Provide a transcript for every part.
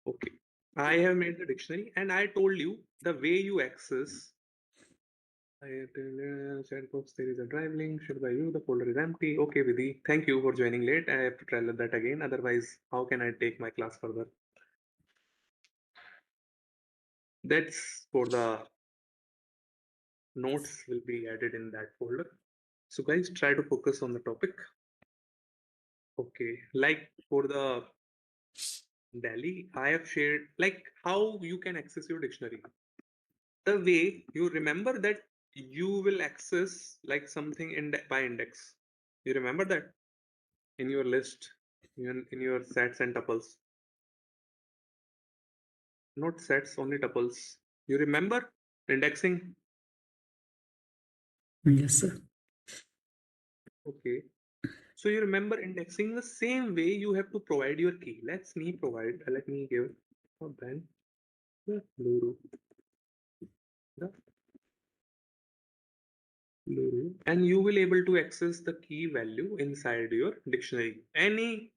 Okay. I have made the dictionary and I told you the way you access. I chat box, there is a drive link shared by you. The folder is empty. Okay, Vidhi. Thank you for joining late. I have to tell that again. Otherwise, how can I take my class further? That's for the notes will be added in that folder. So guys, try to focus on the topic. Okay, like for the Delhi, I have shared like how you can access your dictionary. The way you remember that you will access like something by index. You remember that in your list, in your sets and tuples. Not sets, only tuples. You remember indexing? Yes, sir. Okay. So you remember indexing the same way you have to provide your key. Let me give a then the Luru, the Luru, and you will able to access the key value inside your dictionary. Any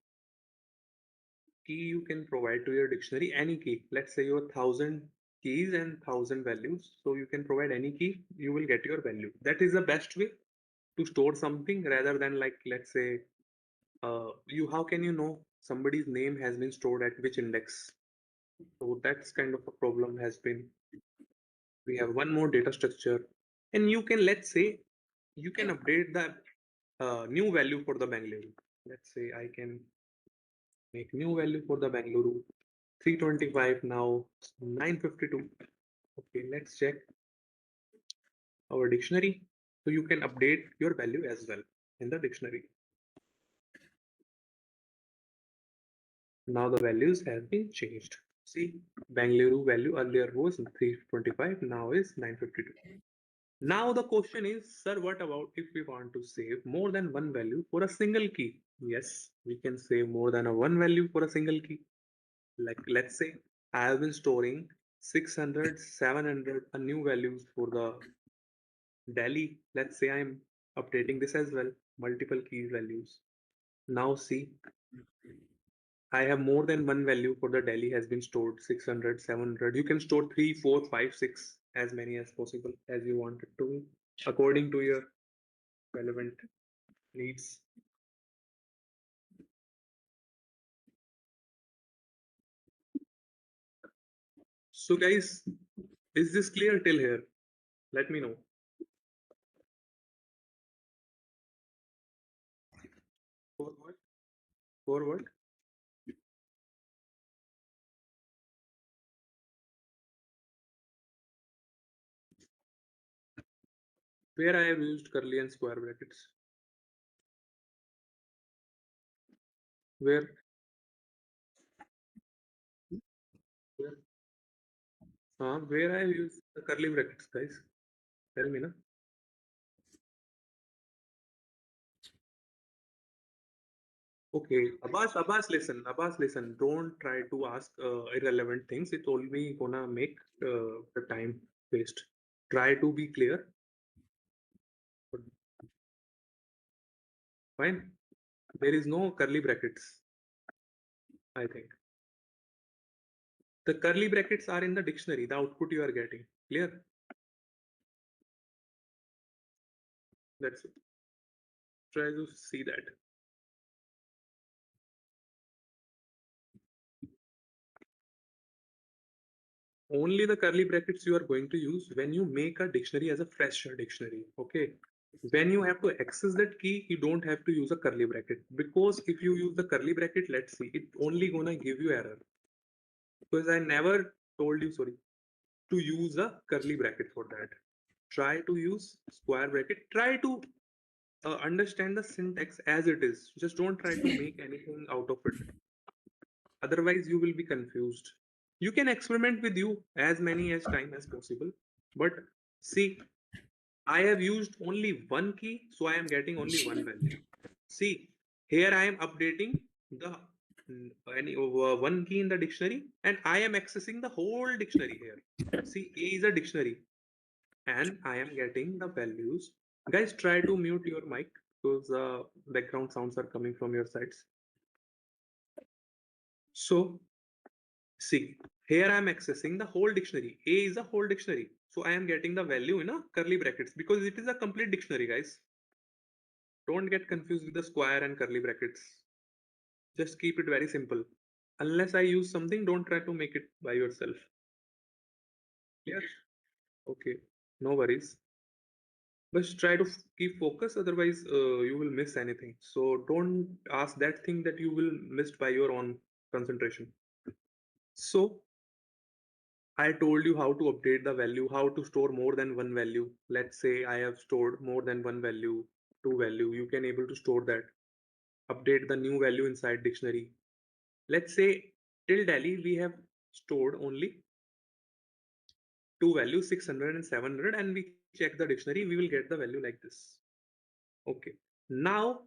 key you can provide to your dictionary, any key. Let's say your 1,000 keys and 1,000 values. So you can provide any key, you will get your value. That is the best way to store something rather than like let's say you how can you know somebody's name has been stored at which index? So that's kind of a problem has been. We have one more data structure, and you can let's say you can update the new value for the Bangalore. Let's say I can make new value for the Bangalore 325 now 952. Okay, let's check our dictionary. So you can update your value as well in the dictionary. Now the values have been changed. See, Bangalore value earlier was 325, now is 952. Now the question is, sir, what about if we want to save more than one value for a single key? Yes, we can save more than a one value for a single key. Like let's say I have been storing 600, 700 a new values for the Delhi. Let's say I'm updating this as well, multiple key values. Now see, I have more than one value for the Delhi has been stored 600, 700. You can store 3, 4, 5, 6, as many as possible as you want it to be according to your relevant needs. So guys, is this clear till here? Let me know. For what? For what? Where I have used curly and square brackets. Where? Where? Where I have used the curly brackets, guys? Tell me, na? Okay, Abbas, listen. Don't try to ask irrelevant things. It only gonna make the time waste. Try to be clear. Fine. There is no curly brackets, I think. The curly brackets are in the dictionary, the output you are getting. Clear? That's it. Try to see that. Only the curly brackets you are going to use when you make a dictionary as a fresh dictionary. Okay. When you have to access that key, you don't have to use a curly bracket because if you use the curly bracket, let's see, it only gonna give you error because I never told you, sorry, to use a curly bracket for that. Try to use square bracket. Try to understand the syntax as it is. Just don't try to make anything out of it. Otherwise, you will be confused. You can experiment with you as many as time as possible. But see, I have used only one key, so I am getting only one value. See, here I am updating the one key in the dictionary, and I am accessing the whole dictionary here. See, A is a dictionary, and I am getting the values. Guys, try to mute your mic because background sounds are coming from your sides. So, See, here I am accessing the whole dictionary. A is a whole dictionary. So I am getting the value in a curly brackets because it is a complete dictionary, guys. Don't get confused with the square and curly brackets. Just keep it very simple. Unless I use something, don't try to make it by yourself. Yes. Okay. No worries. But try to keep focus, otherwise you will miss anything. So don't ask that thing that you will miss by your own concentration. So I told you how to update the value, how to store more than one value. Let's say I have stored more than one value, two value. You can able to store that. Update the new value inside dictionary. Let's say till Delhi we have stored only two values 600 and 700, and we check the dictionary, we will get the value like this. Okay. Now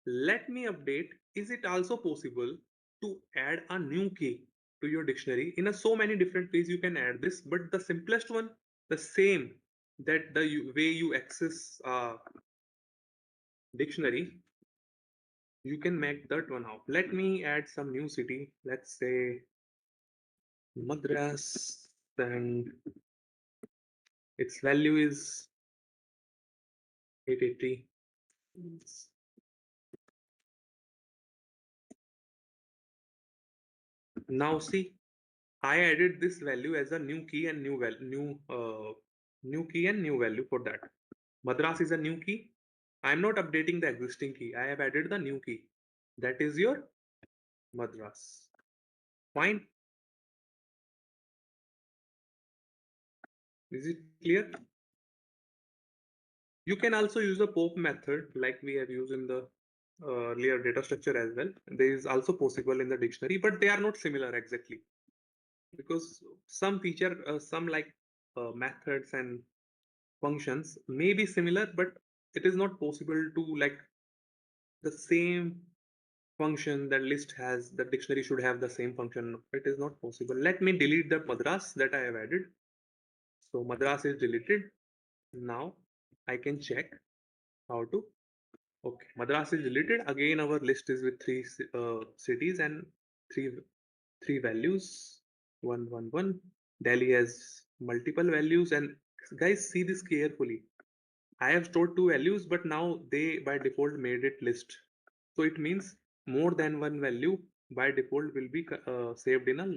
let me update. Is it also possible to add a new key to your dictionary? In a so many different ways you can add this, but the simplest one, the same that the way you access dictionary, you can make that one out. Let me add some new city. Let's say Madras, and its value is 880. Now see, I added this value as a new key and new value, new key and new value for that. Madras is a new key. I am not updating the existing key. I have added the new key. That is your Madras. Fine. Is it clear? You can also use the POP method like we have used in the earlier data structure as well. There is also possible in the dictionary, but they are not similar exactly because some feature, some like methods and functions may be similar, but it is not possible to like the same function that list has, the dictionary should have the same function. It is not possible. Let me delete the Madras that I have added. So Madras is deleted. Now I can check how to. Okay, Madras is deleted. Again, our list is with three cities and three three values. 111. Delhi has multiple values, and guys, see this carefully. I have stored two values, but now they by default made it list. So it means more than one value by default will be saved in a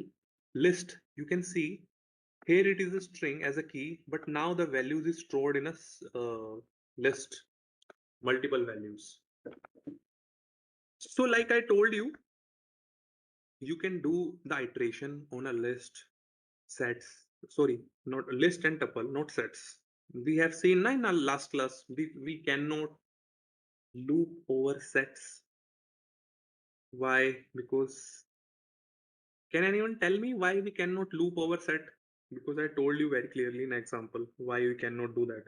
list. You can see here it is a string as a key, but now the values is stored in a list, multiple values. So like I told you, you can do the iteration on a list, sets, sorry, not list and tuple, not sets. We have seen in our last class, we cannot loop over sets. Why? Because can anyone tell me why we cannot loop over set? Because I told you very clearly in example why we cannot do that.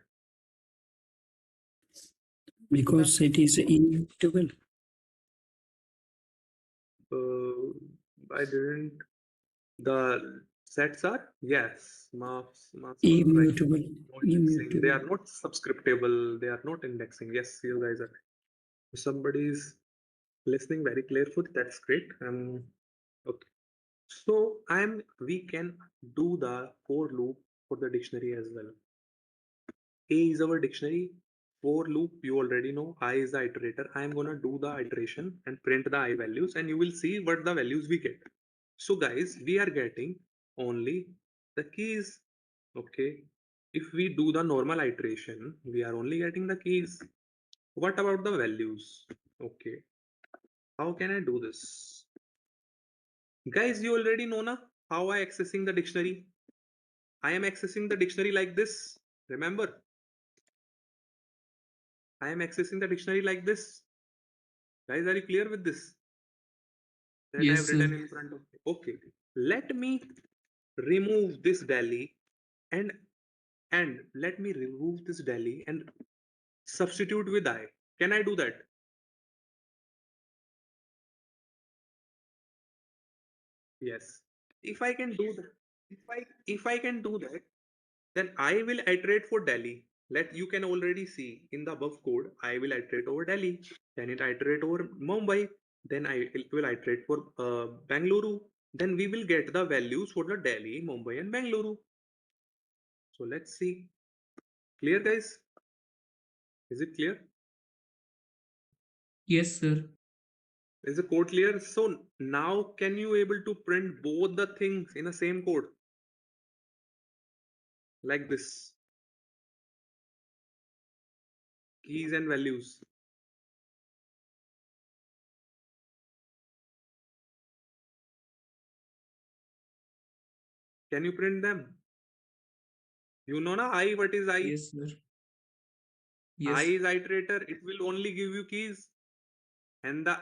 Because it is immutable. I didn't. The sets are yes, maps are right. Immutable. No indexing. They Immutable. are not subscriptable. They are not indexing. Yes, you guys are. Somebody is listening very carefully. That's great. Okay. So we can do the for loop for the dictionary as well. A is our dictionary. For loop, you already know. I is the iterator. I am gonna do the iteration and print the I values, and you will see what the values we get. So guys, we are getting only the keys. Okay. If we do the normal iteration, we are only getting the keys. What about the values? Okay. How can I do this? Guys, you already know na how I accessing the dictionary. I am accessing the dictionary like this. Remember, I am accessing the dictionary like this. Guys, are you clear with this? That I have Yes, sir. written in front of me. Okay. Let me remove this Delhi and let me remove this Delhi and substitute with I. Can I do that? Yes. If I can do that, if I can do that, then I will iterate for Delhi. Let you can already see in the above code, I will iterate over Delhi, then it iterate over Mumbai, then it will iterate for Bangalore, then we will get the values for the Delhi, Mumbai, and Bangalore. So let's see. Clear, guys? Is it clear? Yes, sir. Is the code clear? So now can you able to print both the things in the same code like this? Keys and values. Can you print them? You know na I, what is I? Yes, sir. I Yes. is iterator. It will only give you keys. And the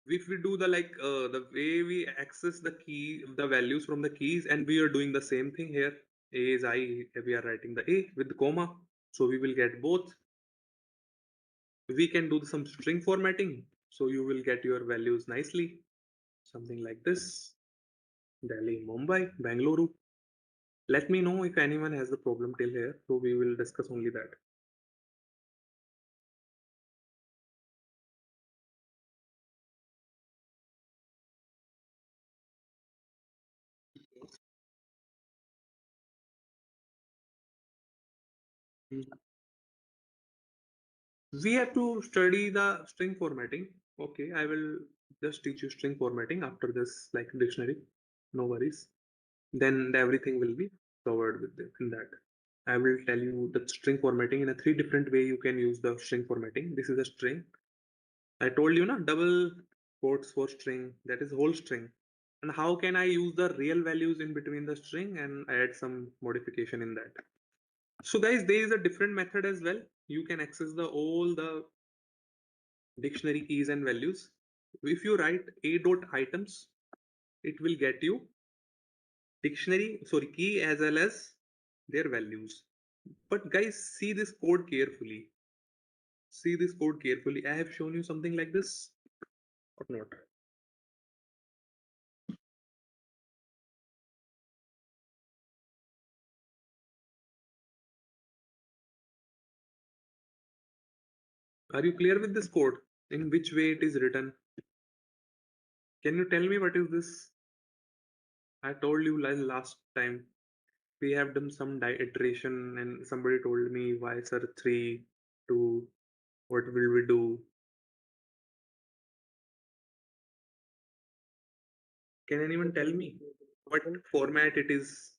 if we do the the way we access the key, the values from the keys, and we are doing the same thing here. A is I. We are writing the A with the comma. So we will get both. We can do some string formatting. So you will get your values nicely. Something like this. Delhi, Mumbai, Bangalore. Let me know if anyone has the problem till here. So we will discuss only that. We have to study the string formatting. Okay, I will just teach you string formatting after this like dictionary. No worries. Then everything will be covered with in that. I will tell you the string formatting in a three different way you can use the string formatting. This is a string. I told you na double quotes for string. That is whole string. And how can I use the real values in between the string and add some modification in that? So guys, there is a different method as well. You can access the all the dictionary keys and values. If you write a dot items, it will get you dictionary, sorry, key as well as their values. But guys, see this code carefully. See this code carefully. I have shown you something like this or not. Are you clear with this code? In which way it is written? Can you tell me what is this? I told you last time we have done some iteration and somebody told me why sir 3, 2, what will we do? Can anyone tell me what format it is?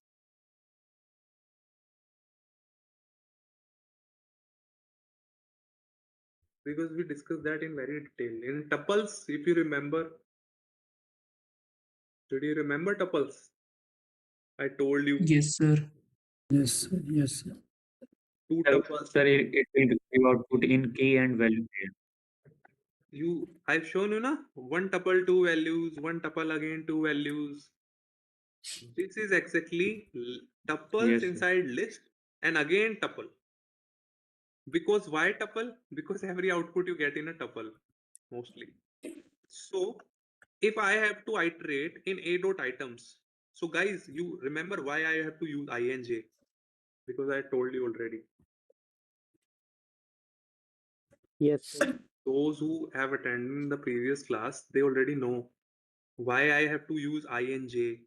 Because we discussed that in very detail. In tuples, if you remember, did you remember tuples? I told you Yes, sir. Yes, yes. two Sir, tuples. it will give output in key and value pair. I've shown you na one tuple, two values, one tuple again, two values. This is exactly tuples Yes, sir. inside list and again tuple. Because why tuple? Because every output you get in a tuple mostly. So if I have to iterate in a dot items, so guys, you remember why I have to use ing? Because I told you already. Yes, sir. Those who have attended the previous class, they already know why I have to use ing.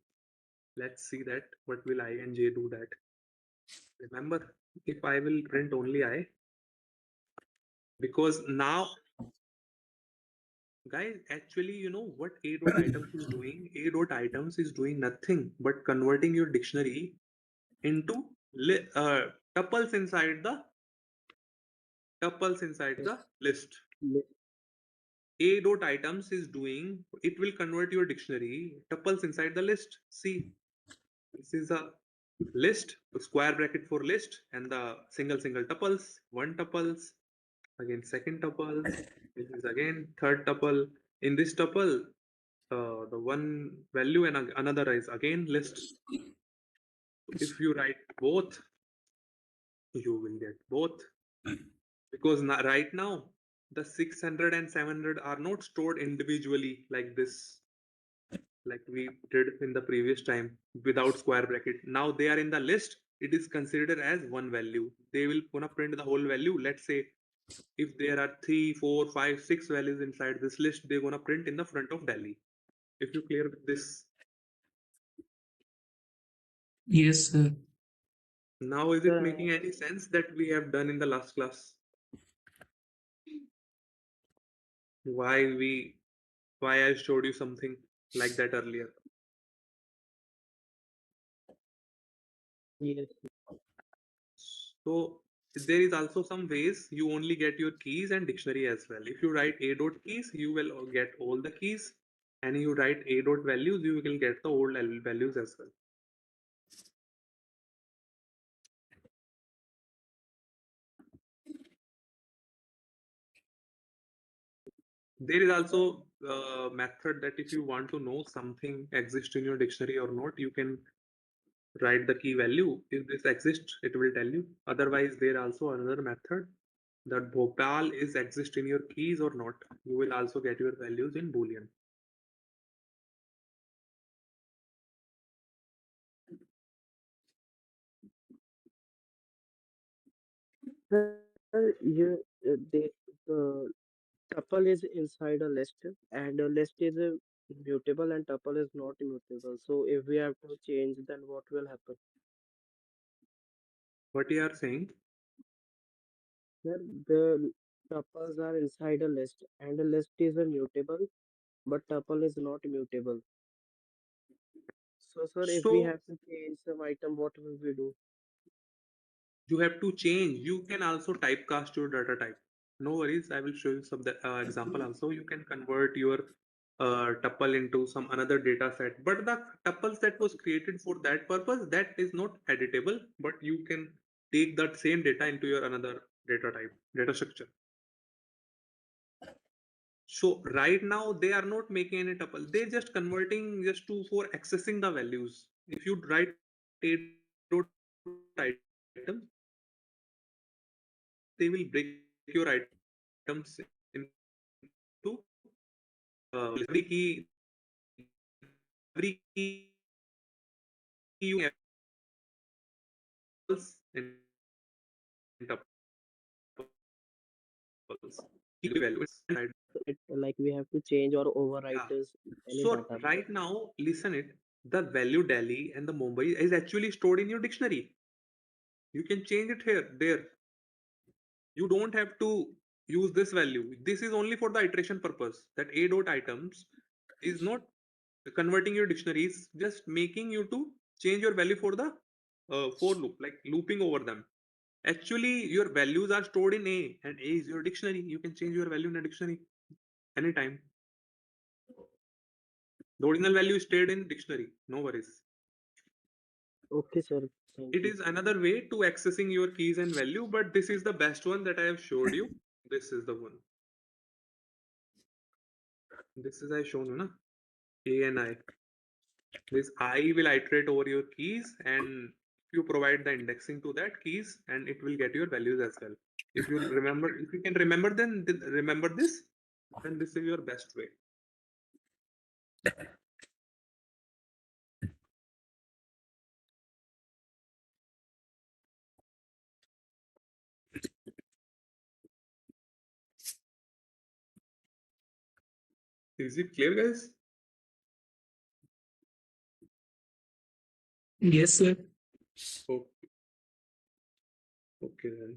Let's see that. What will ing do that? Remember, if I will print only I, because now, guys, actually, you know what a dot items is doing? A dot items is doing nothing but converting your dictionary into tuples inside the list. Li- A dot items is doing, it will convert your dictionary tuples inside the list. See, this is a list, a square bracket for list, and the single tuples, one tuples, again second tuple. This is again third tuple. In this tuple, the one value and another is again list. If you write both, you will get both because right now the 600 and 700 are not stored individually like this, like we did in the previous time without square bracket. Now they are in the list. It is considered as one value. They will gonna print the whole value. Let's say if there are 3, 4, 5, 6 values inside this list, they're gonna print in the front of Delhi. If you clear with this, Yes, sir. Now, is it Sir, making any sense that we have done in the last class? Why we, why I showed you something like that earlier? yes, So there is also some ways you only get your keys and dictionary as well. If you write a dot keys, you will get all the keys, and you write a dot values, you will get the old values as well. There is also a method that if you want to know something exists in your dictionary or not, you can write the key value. If this exists, it will tell you. Otherwise, there also another method that Bhopal is exist in your keys or not. You will also get your values in Boolean. sir, the tuple is inside a list, and a list is mutable, and tuple is not immutable. So if we have to change, then what will happen? What you are saying? Sir, the tuples are inside a list, and a list is a mutable, but tuple is not mutable. So, sir, if we So have to change some item, what will we do? you have to change. You can also typecast your data type. No worries. I will show you some example also. You can convert your tuple into some another data set. But the tuples that was created for that purpose, that is not editable. But you can take that same data into your another data type, data structure. So right now they are not making any tuple. They're just converting just to for accessing the values. If you write a dot item, they will break your items into every key you have in tuples. Key value it's It like we have to change or overwrite yeah. this any So data. right now, listen it. The value Delhi and the Mumbai is actually stored in your dictionary. You can change it here, there. You don't have to use this value. This is only for the iteration purpose. That a dot items is not converting your dictionaries, just making you to change your value for the for loop, like looping over them. Actually, your values are stored in A, and A is your dictionary. You can change your value in a dictionary anytime. The original value is stayed in dictionary. No worries. Okay, sir. Thank It you. is another way to accessing your keys and value, but this is the best one that I have showed you. This is the one. This is I shown you, na? A and I. This I will iterate over your keys, and you provide the indexing to that keys, and it will get your values as well. If you remember, if you can remember, then remember this, then this is your best way. Is it clear, guys? Yes, sir. Oh, okay then.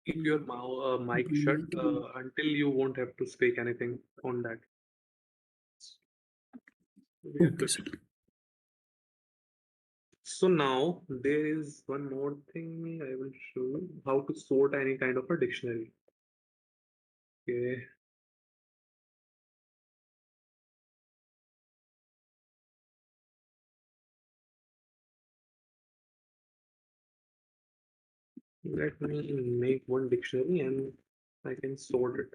keep your mic Open shut mic. until you won't have to speak anything on that. We are Okay, good. sir. So now there is one more thing I will show you how to sort any kind of a dictionary. Okay. Let me make one dictionary and I can sort it.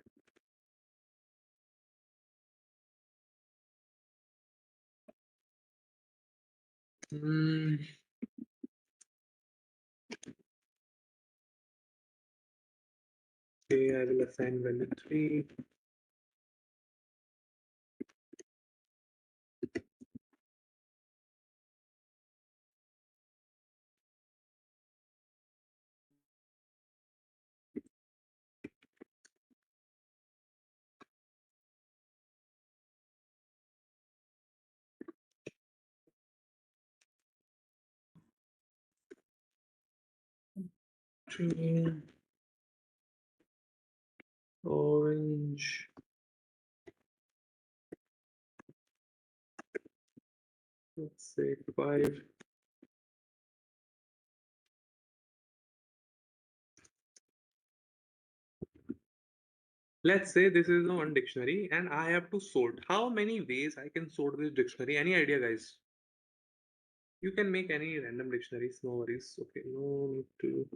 Hmm. Okay, I will assign value 3. Green, orange, let's say 5. Let's say this is one dictionary and I have to sort. How many ways I can sort this dictionary? Any idea, guys? You can make any random dictionaries, no worries. Okay, no need to.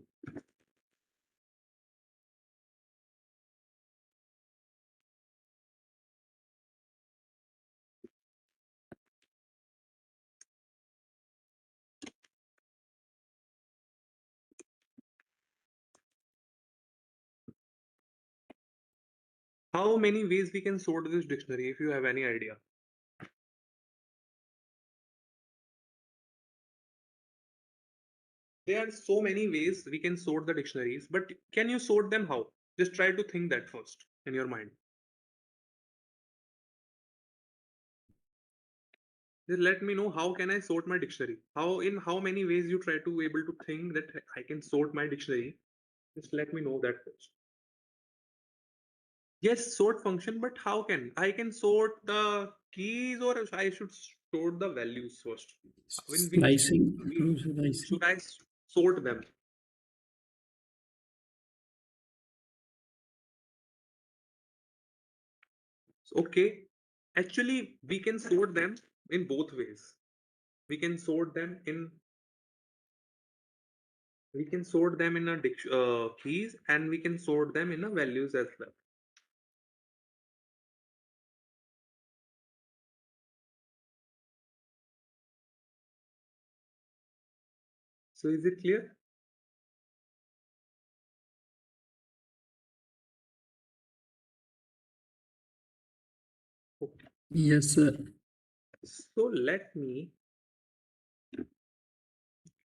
How many ways we can sort this dictionary if you have any idea? There are so many ways we can sort the dictionaries, but can you sort them how? Just try to think that first in your mind. Just let me know how can I sort my dictionary? How many ways you try to able to think that I can sort my dictionary? Just let me know that first. Yes, sort function, but how can I can sort the keys or I should sort the values first? In which Slicing. way Through slicing. should I sort them? Okay, actually we can sort them in both ways. We can sort them in a keys and we can sort them in a values as well. So is it clear? Okay. Yes, sir. So let me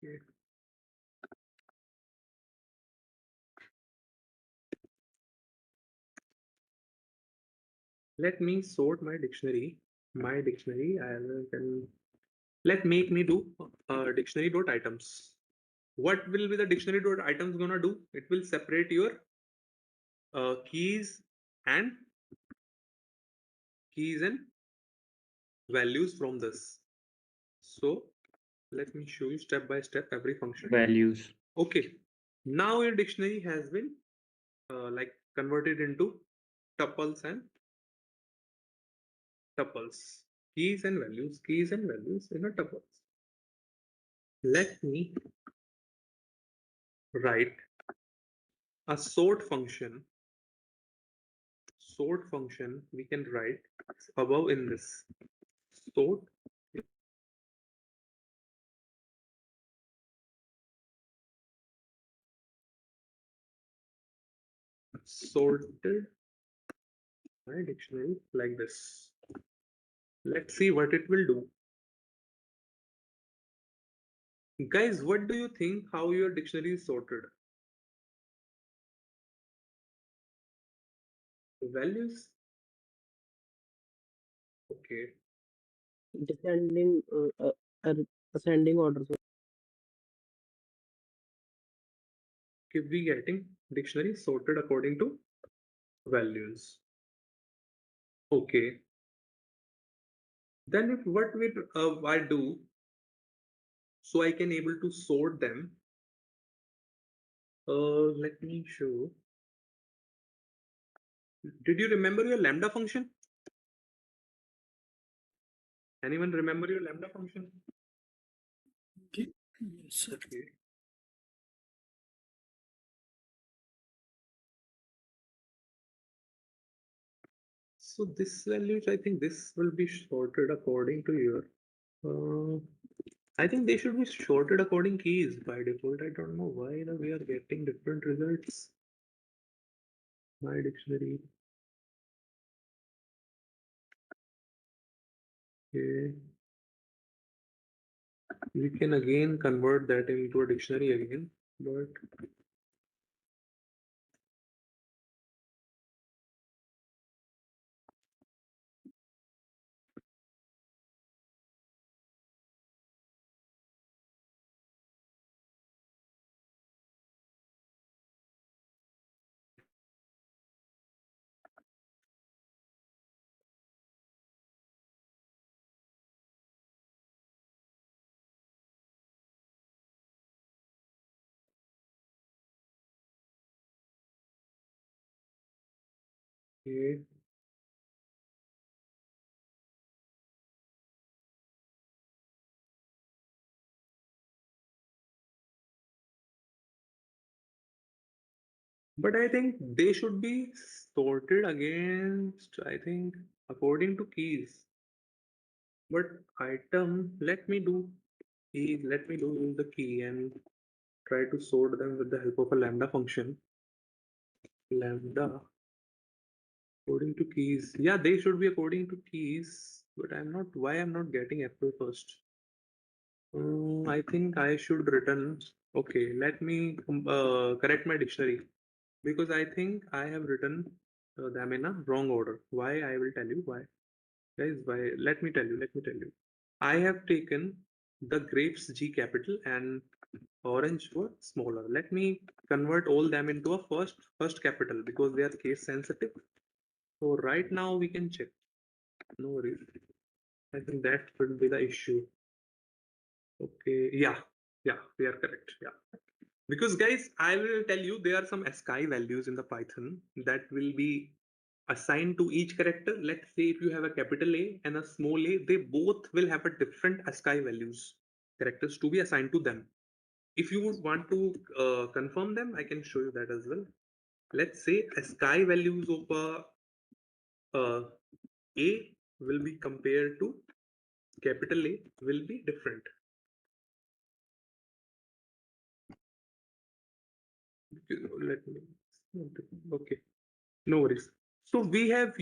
okay, let me sort my dictionary. My dictionary. Can let make me do dictionary dot items. What will be the dictionary dot items gonna do? It will separate your keys and values from this. So let me show you step by step every function. Values. Okay, now your dictionary has been like converted into tuples and tuples, keys and values in a tuples. Let me write a sort function. Sort function we can write above in this sort sorted my dictionary like this. Let's see what it will do. Guys, what do you think how your dictionary is sorted? Values? Okay. Descending, ascending order. So Keep we getting? dictionary sorted according to values. Okay. Then if what will I do so I can able to sort them? Let me show. Did you remember your lambda function? Anyone remember your lambda function? Okay. Yes, sir. Okay. So this values, I think this will be sorted according to your. I think they should be sorted according keys by default. I don't know why we are getting different results. My dictionary. Okay. We can again convert that into a dictionary again, but okay. But I think they should be sorted against, I think, according to keys. But item, let me do use the key and try to sort them with the help of a lambda function. Lambda according to keys. Yeah, they should be according to keys, but I'm not why I'm not getting April 1st. I think I should return. Okay, let me correct my dictionary because I think I have written them in a wrong order. Why? I will tell you why. Guys, why? Let me tell you. I have taken the grapes G capital and orange were smaller. Let me convert all them into a first capital because they are case sensitive. So right now we can check. No worries. I think that should be the issue. Okay, yeah, we are correct. Yeah. Because guys, I will tell you there are some ASCII values in the Python that will be assigned to each character. Let's say if you have a capital A and a small a, they both will have a different ASCII values characters to be assigned to them. If you would want to confirm them, I can show you that as well. Let's say ASCII values of A will be compared to capital A will be different. Let me, okay, no worries. So uh, we have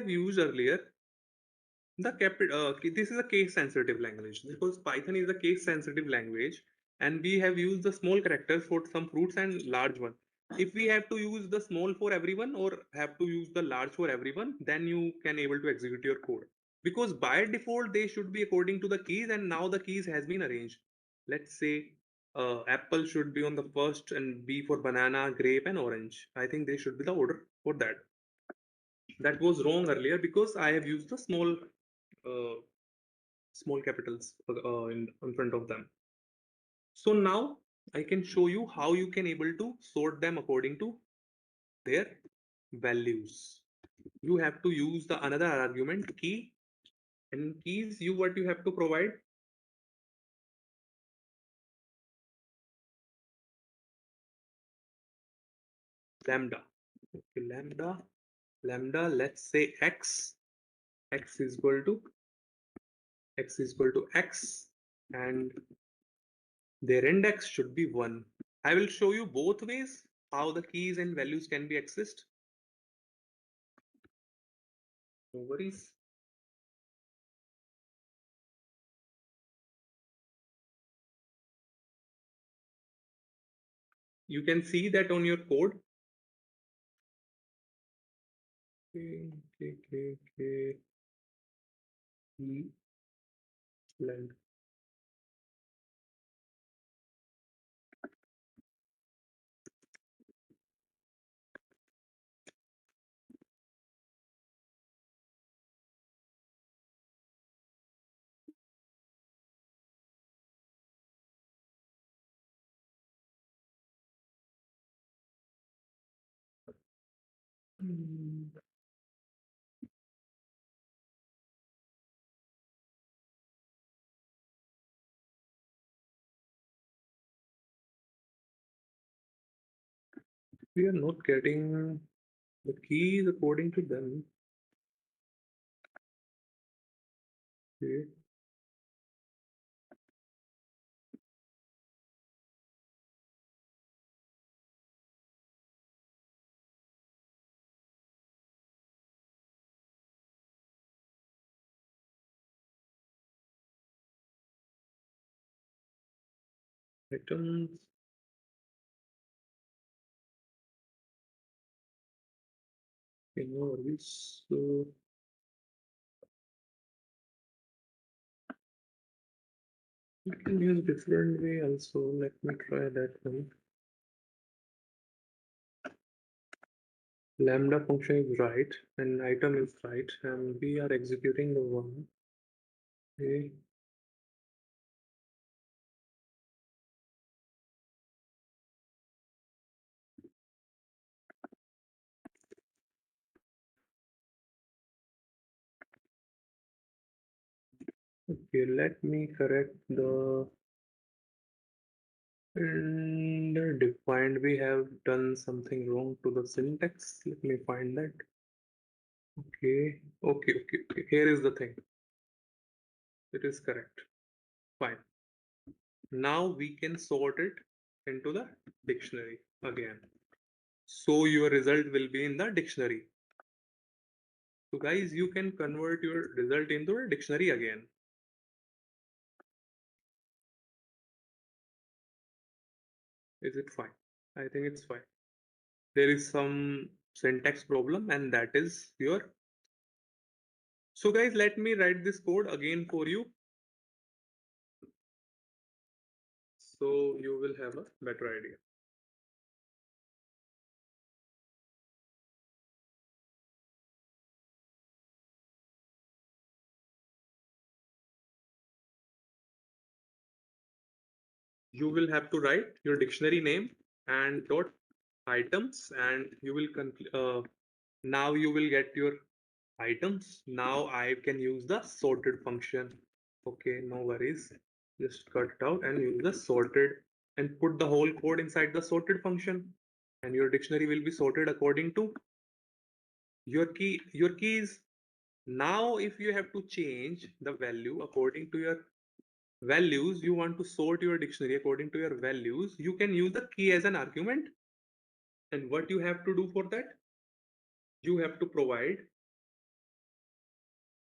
used earlier the this is a case sensitive language because Python is a case sensitive language and we have used the small characters for some fruits and large one. If we have to use the small for everyone or have to use the large for everyone, then you can able to execute your code because by default they should be according to the keys and now the keys has been arranged. Let's say apple should be on the first and B for banana, grape and orange. I think they should be the order for that. That was wrong earlier because I have used the uh, small capitals in front of them. So now I can show you how you can able to sort them according to their values. You have to use the another argument key, and keys you what you have to provide lambda. Okay, lambda. Let's say x is equal to x and their index should be 1. I will show you both ways how the keys and values can be accessed. No worries. You can see that on your code. Land. Hmm. We are not getting the keys according to them. Okay. Items. Okay, no worries. So you can use different way also. Let me try that one. Lambda function is right and item is right, and we are executing the one. Okay. Okay, let me correct the and defined. We have done something wrong to the syntax. Let me find that. Okay. Here is the thing. It is correct. Fine. Now we can sort it into the dictionary again. So your result will be in the dictionary. So guys, you can convert your result into a dictionary again. Is it fine? I think it's fine. There is some syntax problem and that is your. So guys, let me write this code again for you. So you will have a better idea. You will have to write your dictionary name and dot items, and you will now you will get your items. Now I can use the sorted function. Okay, no worries. Just cut it out and use the sorted and put the whole code inside the sorted function, and your dictionary will be sorted according to your keys. Now if you have to change the value according to your values, you want to sort your dictionary according to your values, you can use the key as an argument. And what you have to do for that, you have to provide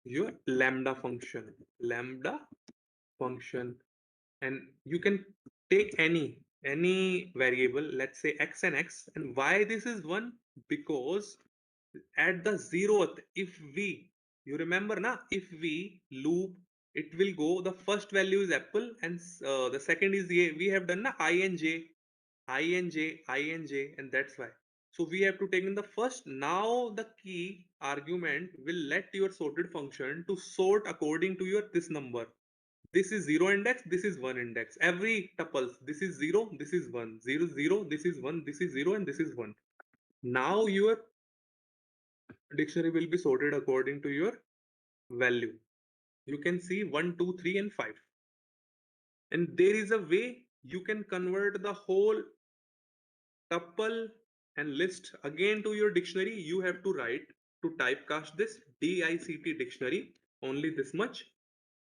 your lambda function, and you can take any variable, let's say x and x. And why this is one? Because at the zeroth, if we, you remember na, if we loop, it will go, the first value is apple and the second is a. We have done na ij, and that's why. So we have to take in the first. Now the key argument will let your sorted function to sort according to your this number. This is zero index, this is one index. Every tuples, this is zero, this is one, zero, zero, this is one, this is zero, and this is one. Now your dictionary will be sorted according to your value. You can see 1, 2, 3, and 5. And there is a way you can convert the whole tuple and list again to your dictionary. You have to write to typecast this dict dictionary, only this much,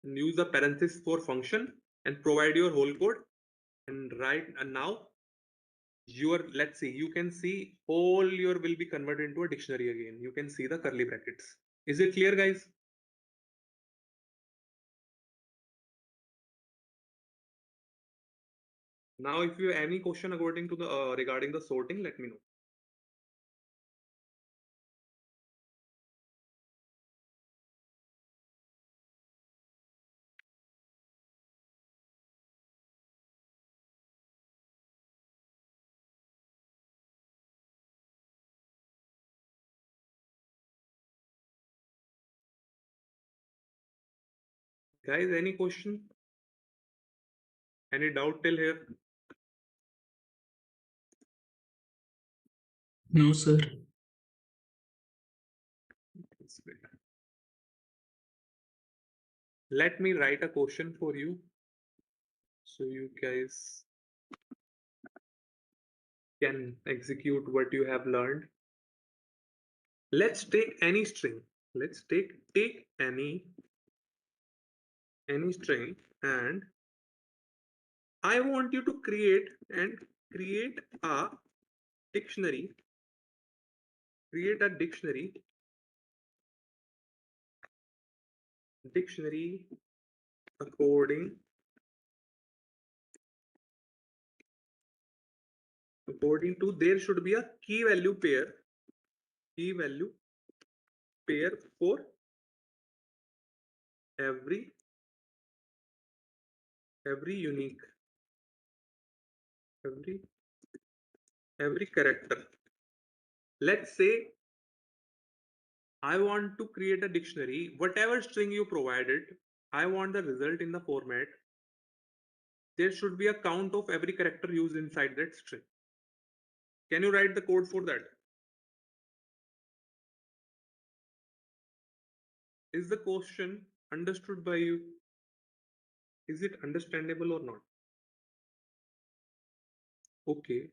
and use the parenthesis for function and provide your whole code and write. And now your, let's see, you can see all your will be converted into a dictionary again. You can see the curly brackets. Is it clear, guys? Now, if you have any question according to the regarding the sorting, let me know. Guys, any question? Any doubt till here? No, sir. Let me write a question for you so you guys can execute what you have learned. Let's take any string. Let's take any string, and I want you to create a dictionary. Create a dictionary according to there should be a key value pair for every unique every character. Let's say I want to create a dictionary. Whatever string you provided, I want the result in the format. There should be a count of every character used inside that string. Can you write the code for that? Is the question understood by you? Is it understandable or not? Okay.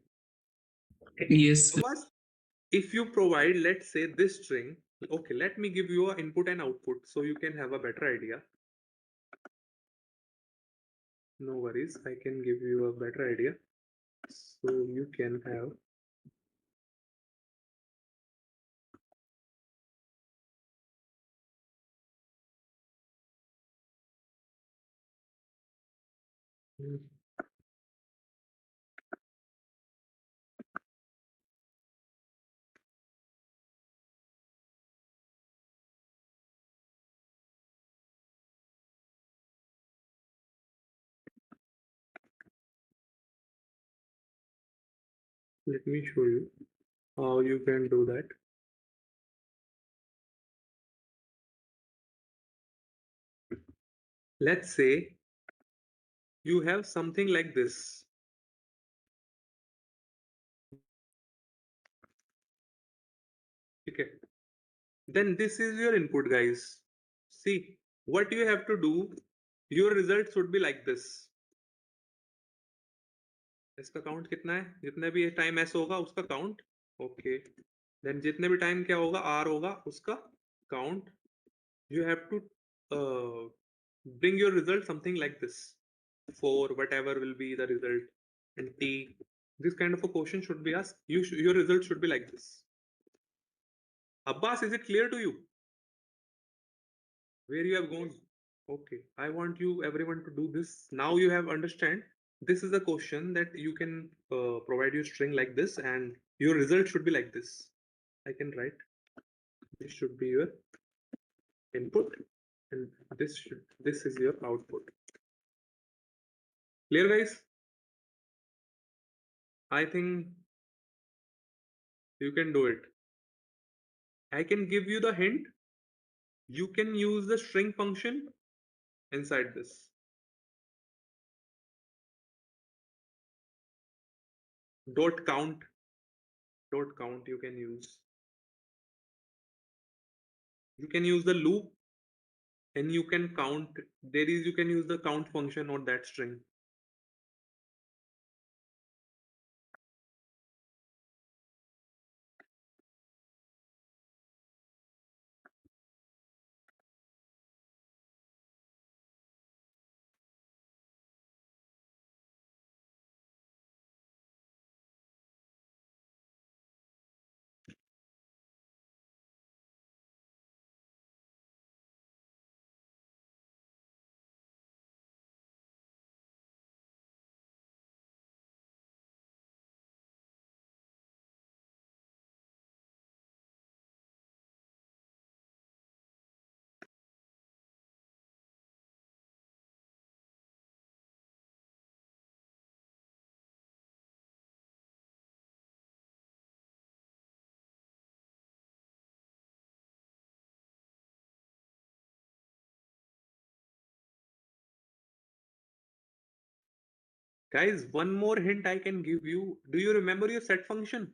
Yes. Abbas, if you provide, let's say, this string, okay, let me give you an input and output so you can have a better idea. No worries, I can give you a better idea so you can have. Hmm, Let me show you how you can do that. Let's say you have something like this. Okay. Then this is your input, guys. See, what you have to do, your result should be like this. इसका count कितना है? जितने भी time S होगा उसका count. Okay. Then जितने भी time क्या होगा आर होगा उसका count. You have to bring your result something like this. For whatever will be the result, and t, this kind of a question should be asked. Your result should be like this. Abbas, is it clear to you where you have gone? Okay, I want you everyone to do this. Now you have understand. This is a question that you can provide your string like this, and your result should be like this. I can write. This should be your input, and this is your output. Clear, guys? I think you can do it. I can give you the hint. You can use the string function inside this. Dot count. Dot count you can use. You can use the loop, and you can count. You can use the count function on that string. Guys, one more hint I can give you. Do you remember your set function?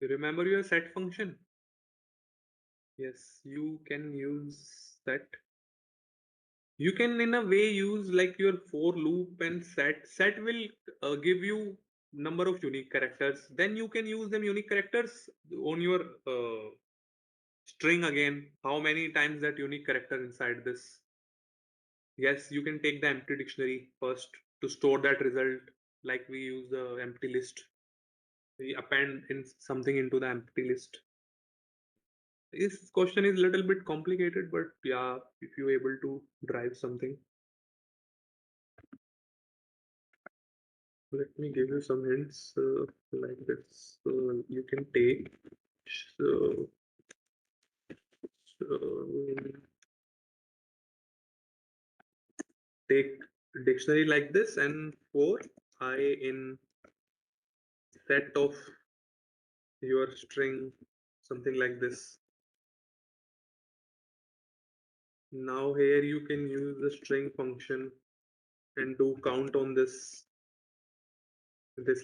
You remember your set function? Yes, you can use that. You can in a way use like your for loop and set. Set will give you number of unique characters. Then you can use them unique characters on your string again. How many times that unique character inside this? Yes, you can take the empty dictionary first to store that result. Like we use the empty list. We append in something into the empty list. This question is a little bit complicated, but yeah, if you're able to drive something. Let me give you some hints like this. You can take so, so take dictionary like this and for I in set of your string something like this. Now here you can use the string function and do count on this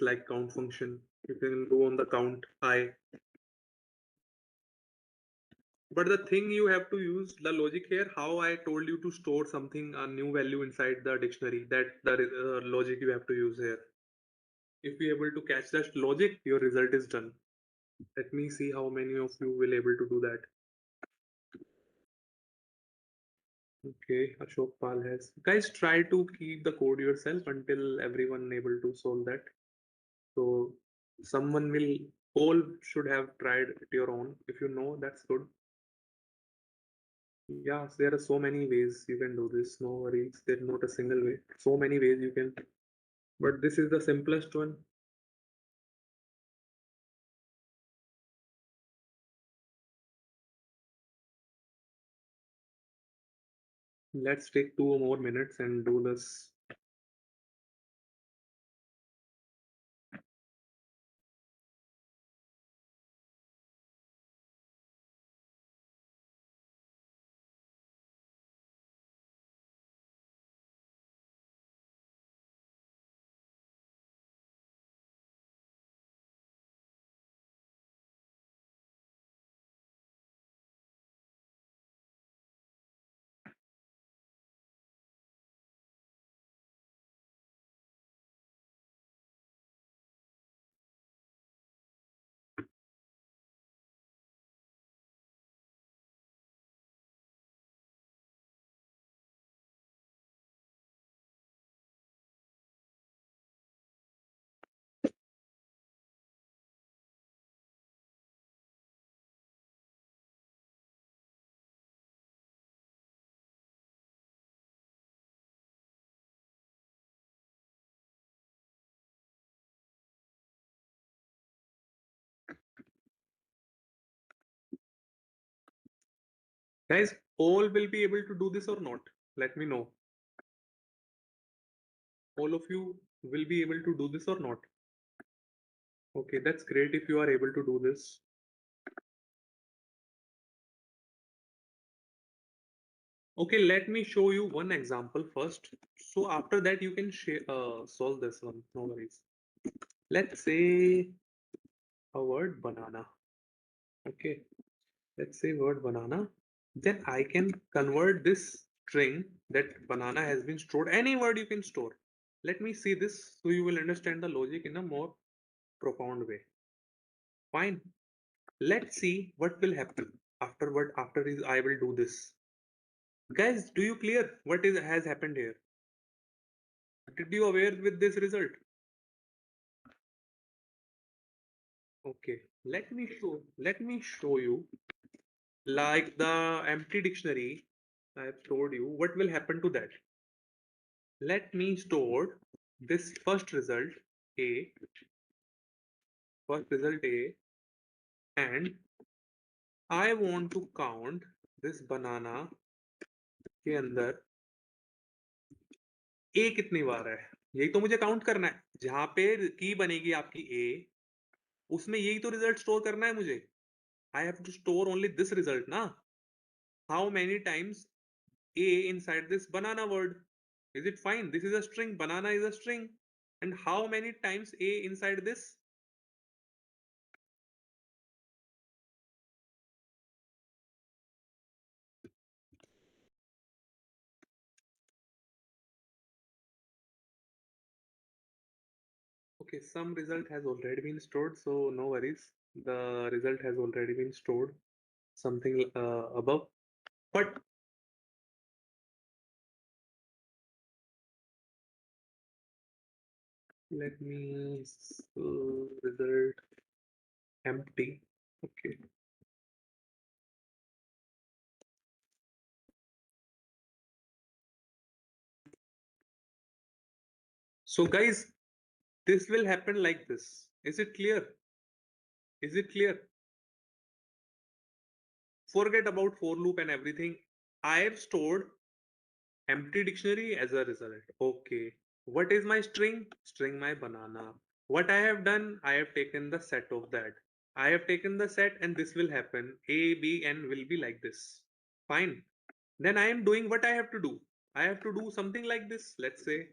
like count function. You can go on the count I. But the thing you have to use the logic here, how I told you to store something, a new value inside the dictionary, that the logic you have to use here. If you're able to catch that logic, your result is done. Let me see how many of you will able to do that. Okay, Ashok Pal has. Guys, try to keep the code yourself until everyone able to solve that. So someone will, all should have tried it your own. If you know, that's good. Yes, there are so many ways you can do this. No worries, there's not a single way. So many ways you can, but this is the simplest one. Let's take 2 more minutes and do this. Guys, all will be able to do this or not? Let me know. All of you will be able to do this or not? Okay, that's great if you are able to do this. Okay, let me show you one example first. So after that, you can solve this one. No worries. Let's say a word banana. Okay, let's say word banana. Then I can convert this string that banana has been stored. Any word you can store. Let me see this so you will understand the logic in a more profound way. Fine. Let's see what will happen afterward after is I will do this. Guys, do you clear what is has happened here? Did you aware with this result? Okay, let me show you like the empty dictionary I have told you what will happen to that. Let me store this A, first result A, and I want to count this banana के अंदर A कितनी बार है यही तो मुझे count करना है जहां पे की बनेगी आपकी A उसमें यही तो रिजल्ट स्टोर करना है मुझे I have to store only this result ना how many times A inside this banana word. Is it fine? This is a string. Banana is a string. And how many times A inside this? Okay, some result has already been stored, so no worries. The result has already been stored, something above. But let me result empty. Okay. So guys, this will happen like this. Is it clear? Is it clear? Forget about for loop and everything. I have stored empty dictionary as a result. Okay. What is my string? String my banana. What I have done, I have taken the set of that. I have taken the set and this will happen. A, B, N will be like this. Fine. Then I am doing what I have to do. I have to do something like this. Let's say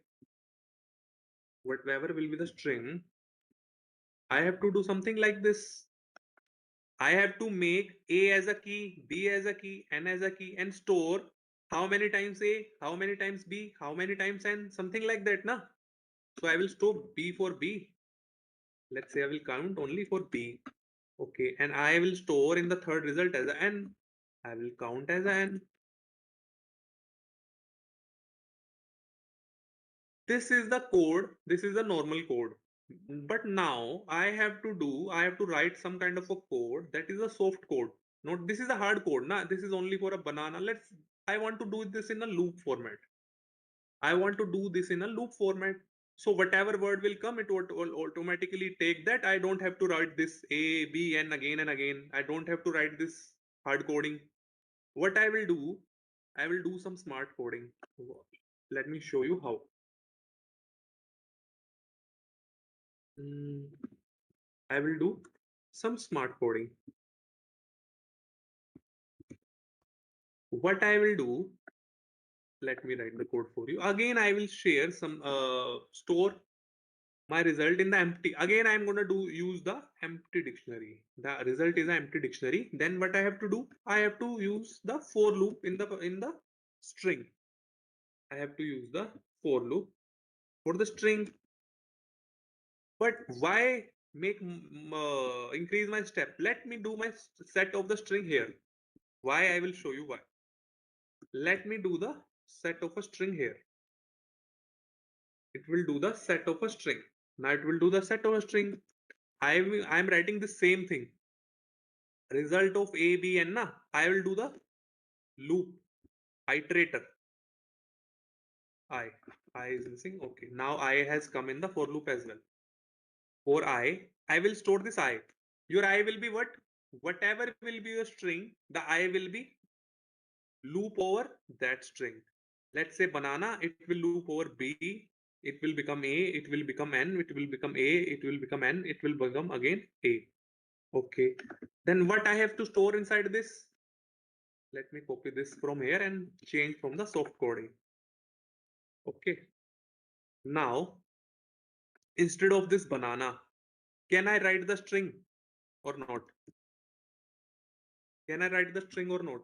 whatever will be the string. I have to do something like this. I have to make A as a key, B as a key, N as a key, and store how many times A, how many times B, how many times N, something like that, na? So I will store B for B. Let's say I will count only for B. Okay, and I will store in the third result as a N. I will count as a N. This is the code. This is the normal code. But now I have to write some kind of a code that is a soft code. Not this is a hard code. Nah, this is only for a banana. I want to do this in a loop format. I want to do this in a loop format. So whatever word will come, it will automatically take that. I don't have to write this A, B, and again. I don't have to write this hard coding. What I will do some smart coding. Let me show you how. Mm, I will do some smart coding. What I will do, let me write the code for you. Again, I will share some store my result in the empty. Again, I'm gonna do use the empty dictionary. The result is an empty dictionary. Then what I have to do? I have to use the for loop in the string. I have to use the for loop for the string. But why make increase my step? Let me do my set of the string here. Why I will show you why. Let me do the set of a string here. It will do the set of a string. Now it will do the set of a string. I'm writing the same thing. Result of A, B, and na. I will do the loop iterator. I. I is missing. Okay. Now I has come in the for loop as well. For I will store this I. Your I will be what? Whatever will be your string, the I will be loop over that string. Let's say banana, it will loop over B, it will become A, it will become N, it will become A, it will become N, it will become again A. Okay. Then what I have to store inside this? Let me copy this from here and change from the soft coding. Okay. Now, instead of this banana, can I write the string or not? Can I write the string or not?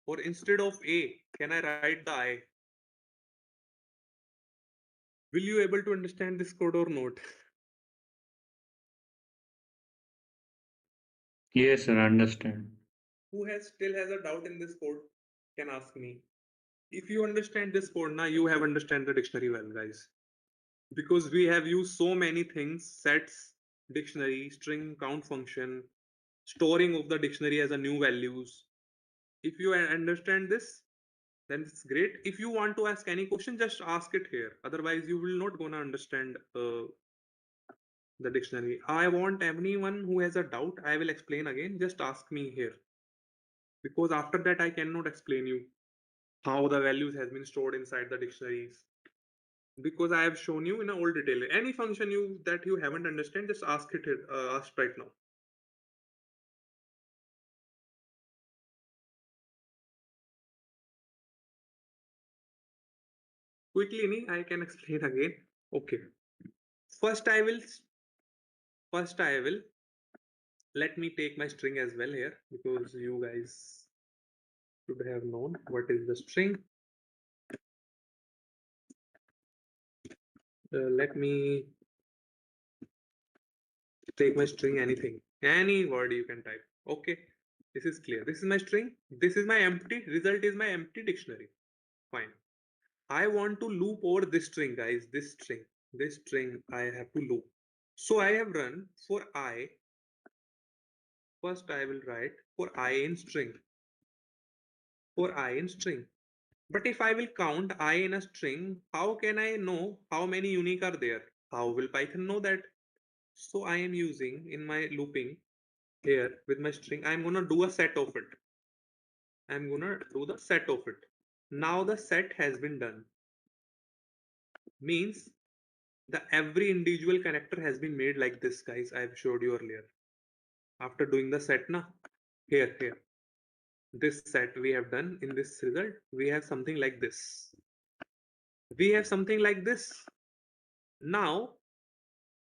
Or instead of A, can I write the I? Will you able to understand this code or not? Yes, sir, understand. Who has still has a doubt in this code can ask me. If you understand this code now, you have understand the dictionary well, guys. Because we have used so many things: sets, dictionary, string, count function, storing of the dictionary as a new values. If you understand this, then it's great. If you want to ask any question, just ask it here. Otherwise, you will not gonna understand the dictionary. I want anyone who has a doubt, I will explain again. Just ask me here. Because after that, I cannot explain you how the values has been stored inside the dictionaries. Because I have shown you in a all detail. Any function you that you haven't understand, just ask it ask right now. Quickly, I can explain again. Okay. First, I will first I will let me take my string as well here because you guys should have known what is the string. Let me take my string, anything, any word you can type. Okay, this is clear. This is my string. This is my empty result is my empty dictionary. Fine. I want to loop over this string, guys. This string I have to loop. So I have run for I. First, I will write for I in string. For I in string. But if I will count I in a string, how can I know how many unique are there? How will Python know that? So I am using in my looping here with my string, I'm gonna do a set of it. I'm gonna do the set of it. Now the set has been done. Means the every individual connector has been made like this, guys. I've showed you earlier. After doing the set, now here, this set we have done in this result, we have something like this. We have something like this. Now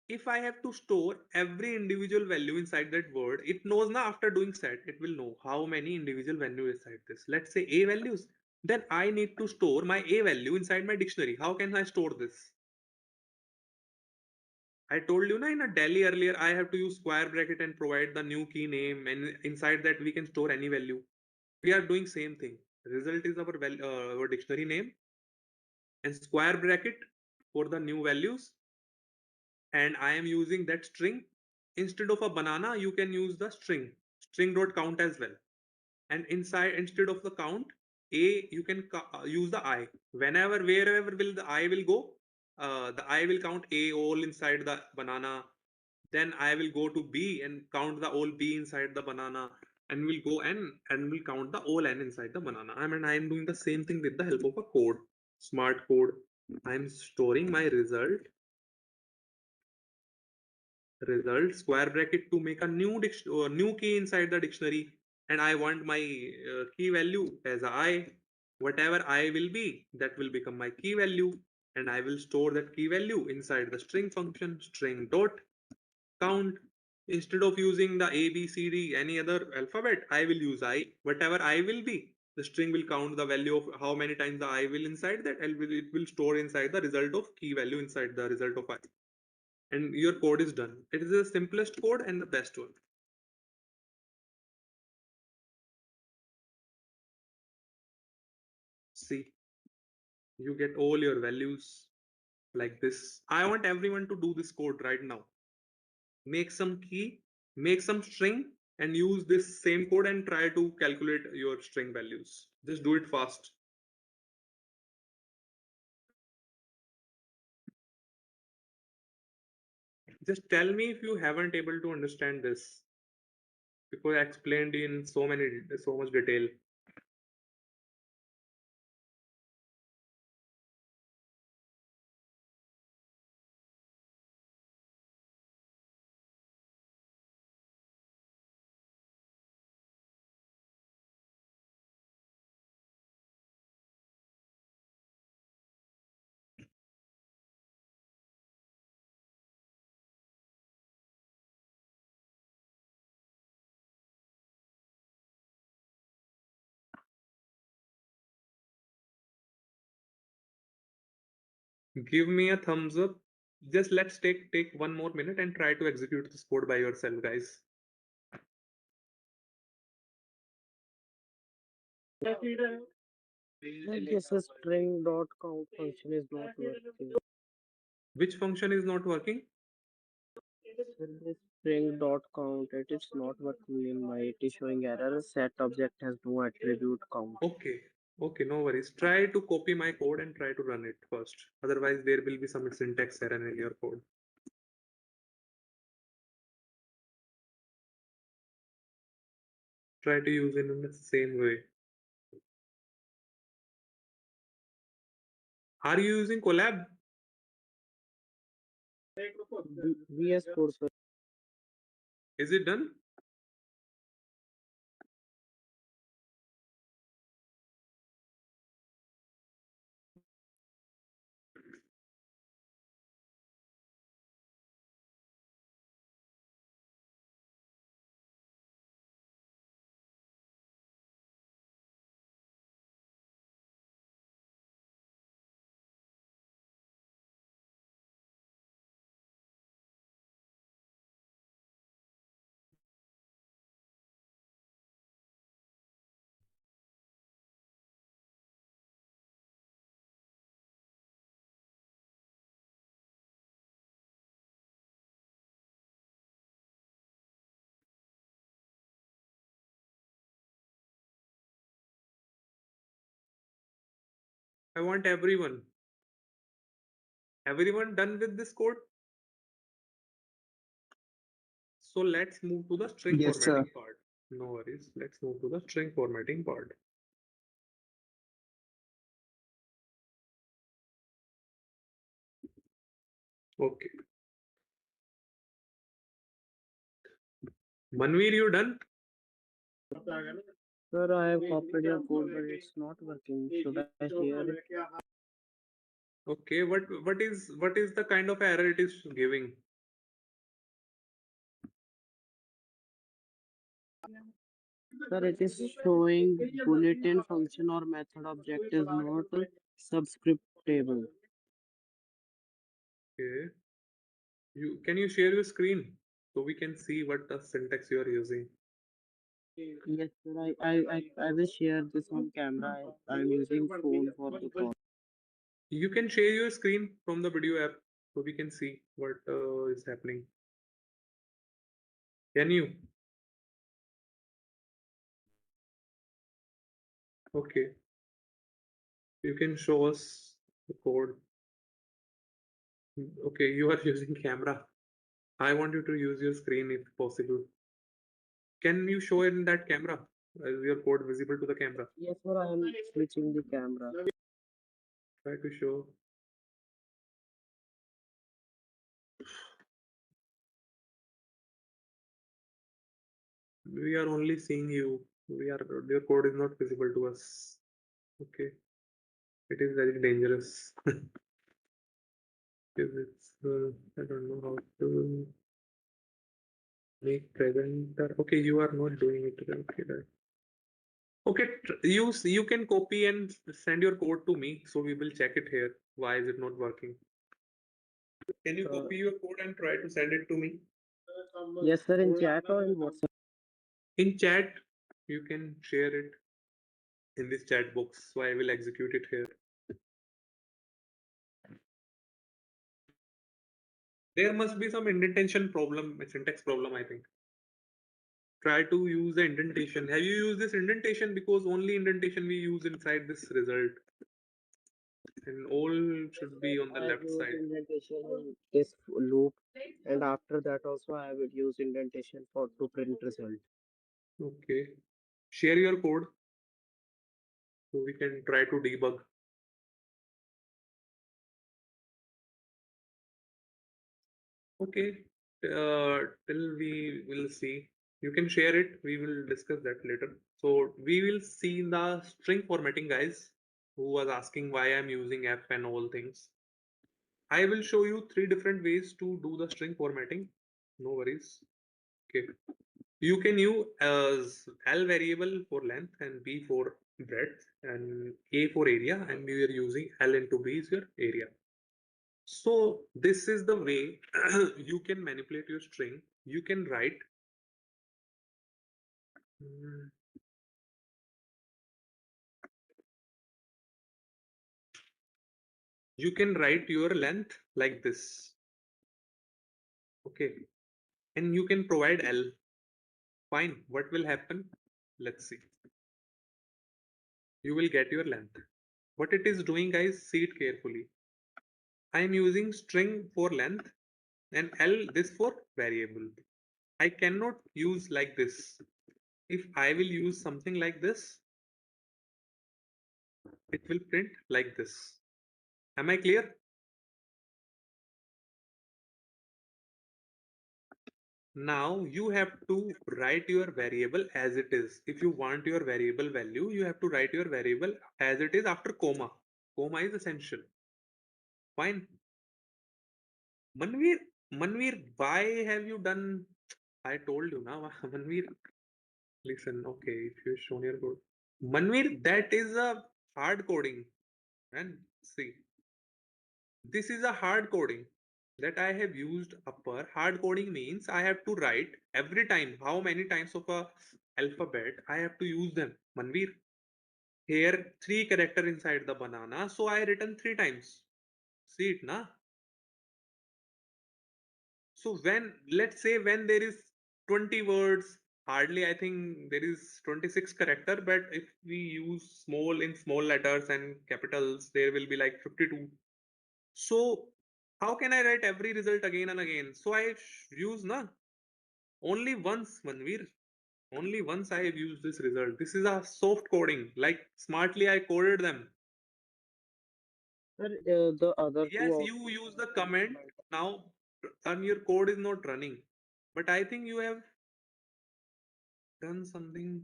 if I have to store every individual value inside that word, it knows now after doing set, it will know how many individual values inside this. Let's say A values. Then I need to store my A value inside my dictionary. How can I store this? I told you na in a Delhi earlier, I have to use square bracket and provide the new key name, and inside that we can store any value. We are doing same thing. Result is our dictionary name and square bracket for the new values, and I am using that string. Instead of a banana, you can use the string dot count as well. And inside, instead of the count, a you can use the I. Whenever, wherever will the I will go, the I will count a all inside the banana. Then I will go to B and count the all B inside the banana, and will go and will count the all N inside the banana. I am doing the same thing with the help of a code, smart code. I am storing my result square bracket to make a new key inside the dictionary, and I want my key value as I. Whatever I will be, that will become my key value, and I will store that key value inside the string function, string dot count. Instead of using the a b c d any other alphabet, I will use I. Whatever I will be, the string will count the value of how many times the I will inside that, and it will store inside the result of key value inside the result of I, and your code is done. It is the simplest code and the best one. See, you get all your values like this. I want everyone to do this code right now. Make some key, make some string, and use this same code and try to calculate your string values. Just do it fast. Just tell me if you haven't able to understand this because I explained in so much detail. Give me a thumbs up. Just let's take 1 more minute and try to execute this code by yourself, guys. I guess a string dot count function is not working. Which function is not working? So this string dot count it is not working in my, it is showing error. Set object has no attribute count. Okay, okay, no worries. Try to copy my code and try to run it first. Otherwise, there will be some syntax error in your code. Try to use it in the same way. Are you using Collab? VS Code. Is it done? I want everyone. Everyone done with this code? So let's move to the string Yes, sir. formatting part. No worries. Let's move to the string formatting part. Okay. Manveer, you done? Sir, I have copied your code, but it's not working. Should I share it? Okay. What is the kind of error it is giving? Sir, it is showing bulletin function or method object is not subscriptable. Okay. Can you share your screen so we can see what the syntax you are using? Yes, sir, I will share this on camera. I'm using phone for the call. You can share your screen from the video app so we can see what is happening. Can you? Okay. You can show us the code. Okay, you are using camera. I want you to use your screen if possible. Can you show in that camera? Is your code visible to the camera? Yes, sir, I am switching the camera. Try to show. We are only seeing you. Your code is not visible to us. Okay. It is very dangerous. Because I don't know how to make presenter. Okay, you are not doing it. Okay, right. Okay, you can copy and send your code to me, so we will check it here. Why is it not working? Can you Uh, copy your code and try to send it to me? yes, sir, in chat or in WhatsApp. In chat, you can share it in this chat box, so I will execute it here. There must be some indentation problem, a syntax problem, I think. Try to use the indentation. Have you used this indentation? Because only indentation we use inside this result. And all Yes, should sir, be on the I have left used side. indentation in this loop, and after that also I will use indentation for to print result. Okay. Share your code so we can try to debug. Okay. Till we will see. You can share it. We will discuss that later. So we will see the string formatting, guys, who was asking why I'm using F and all things. I will show you three different ways to do the string formatting. No worries. Okay. You can use as L variable for length and B for breadth and A for area, and we are using L into B is your area. So this is the way you can manipulate your string. You can write mm, you can write your length like this. Okay. And you can provide L. Fine. What will happen? Let's see. You will get your length. What it is doing, guys, see it carefully. I am using string for length and L this for variable. I cannot use like this. If I will use something like this, it will print like this. Am I clear? Now you have to write your variable as it is. If you want your variable value, you have to write your variable as it is after comma. Comma is essential. Fine. Manveer, Manveer, why have you done? I told you now, Manveer. Listen, okay, if you shown your code. Manveer, that is a hard coding. And see, this is a hard coding that I have used upper. Hard coding means I have to write every time how many times of a alphabet I have to use them. Manveer, here three character inside the banana, so I written three times. See it, na? So when let's say when there is 20 words hardly, I think there is 26 character, but if we use small in small letters and capitals, there will be like 52. So how can I write every result again and again? So I use na only once, Manveer. Only once I have used this result. This is a soft coding. Like smartly I coded them. Sir, the other two Yes, you outputs use the also look comment like. now, and your code is not running. But I think you have done something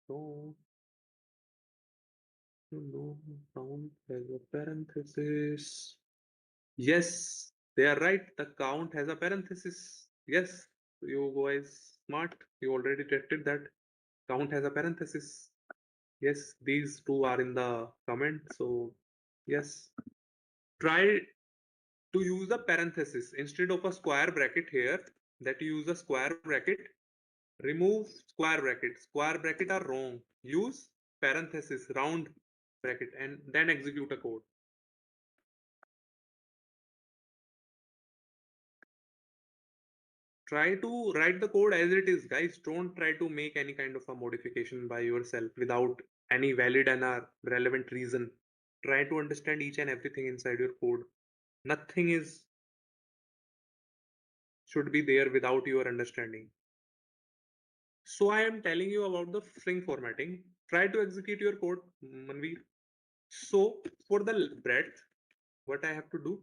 wrong. You know, count has a parenthesis. Yes, they are right. The count has a parenthesis. Yes, you guys smart. You already detected that count has a parenthesis. Yes, these two are in the comment. So, yes, try to use a parenthesis instead of a square bracket here. That you use a square bracket. Remove square bracket. Square bracket are wrong. Use parenthesis, round bracket, and then execute a code. Try to write the code as it is, guys. Don't try to make any kind of a modification by yourself without any valid and a relevant reason. Try to understand each and everything inside your code. Nothing is should be there without your understanding. So I am telling you about the string formatting. Try to execute your code, Manveer. So for the breadth, what I have to do,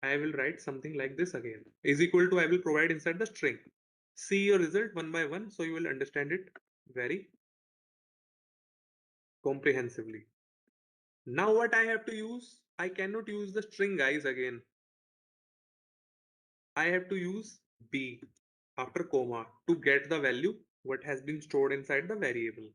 I will write something like this again. Is equal to I will provide inside the string. See your result one by one, so you will understand it very comprehensively. Now what I have to use? I cannot use the string guys again. I have to use b after comma to get the value what has been stored inside the variable.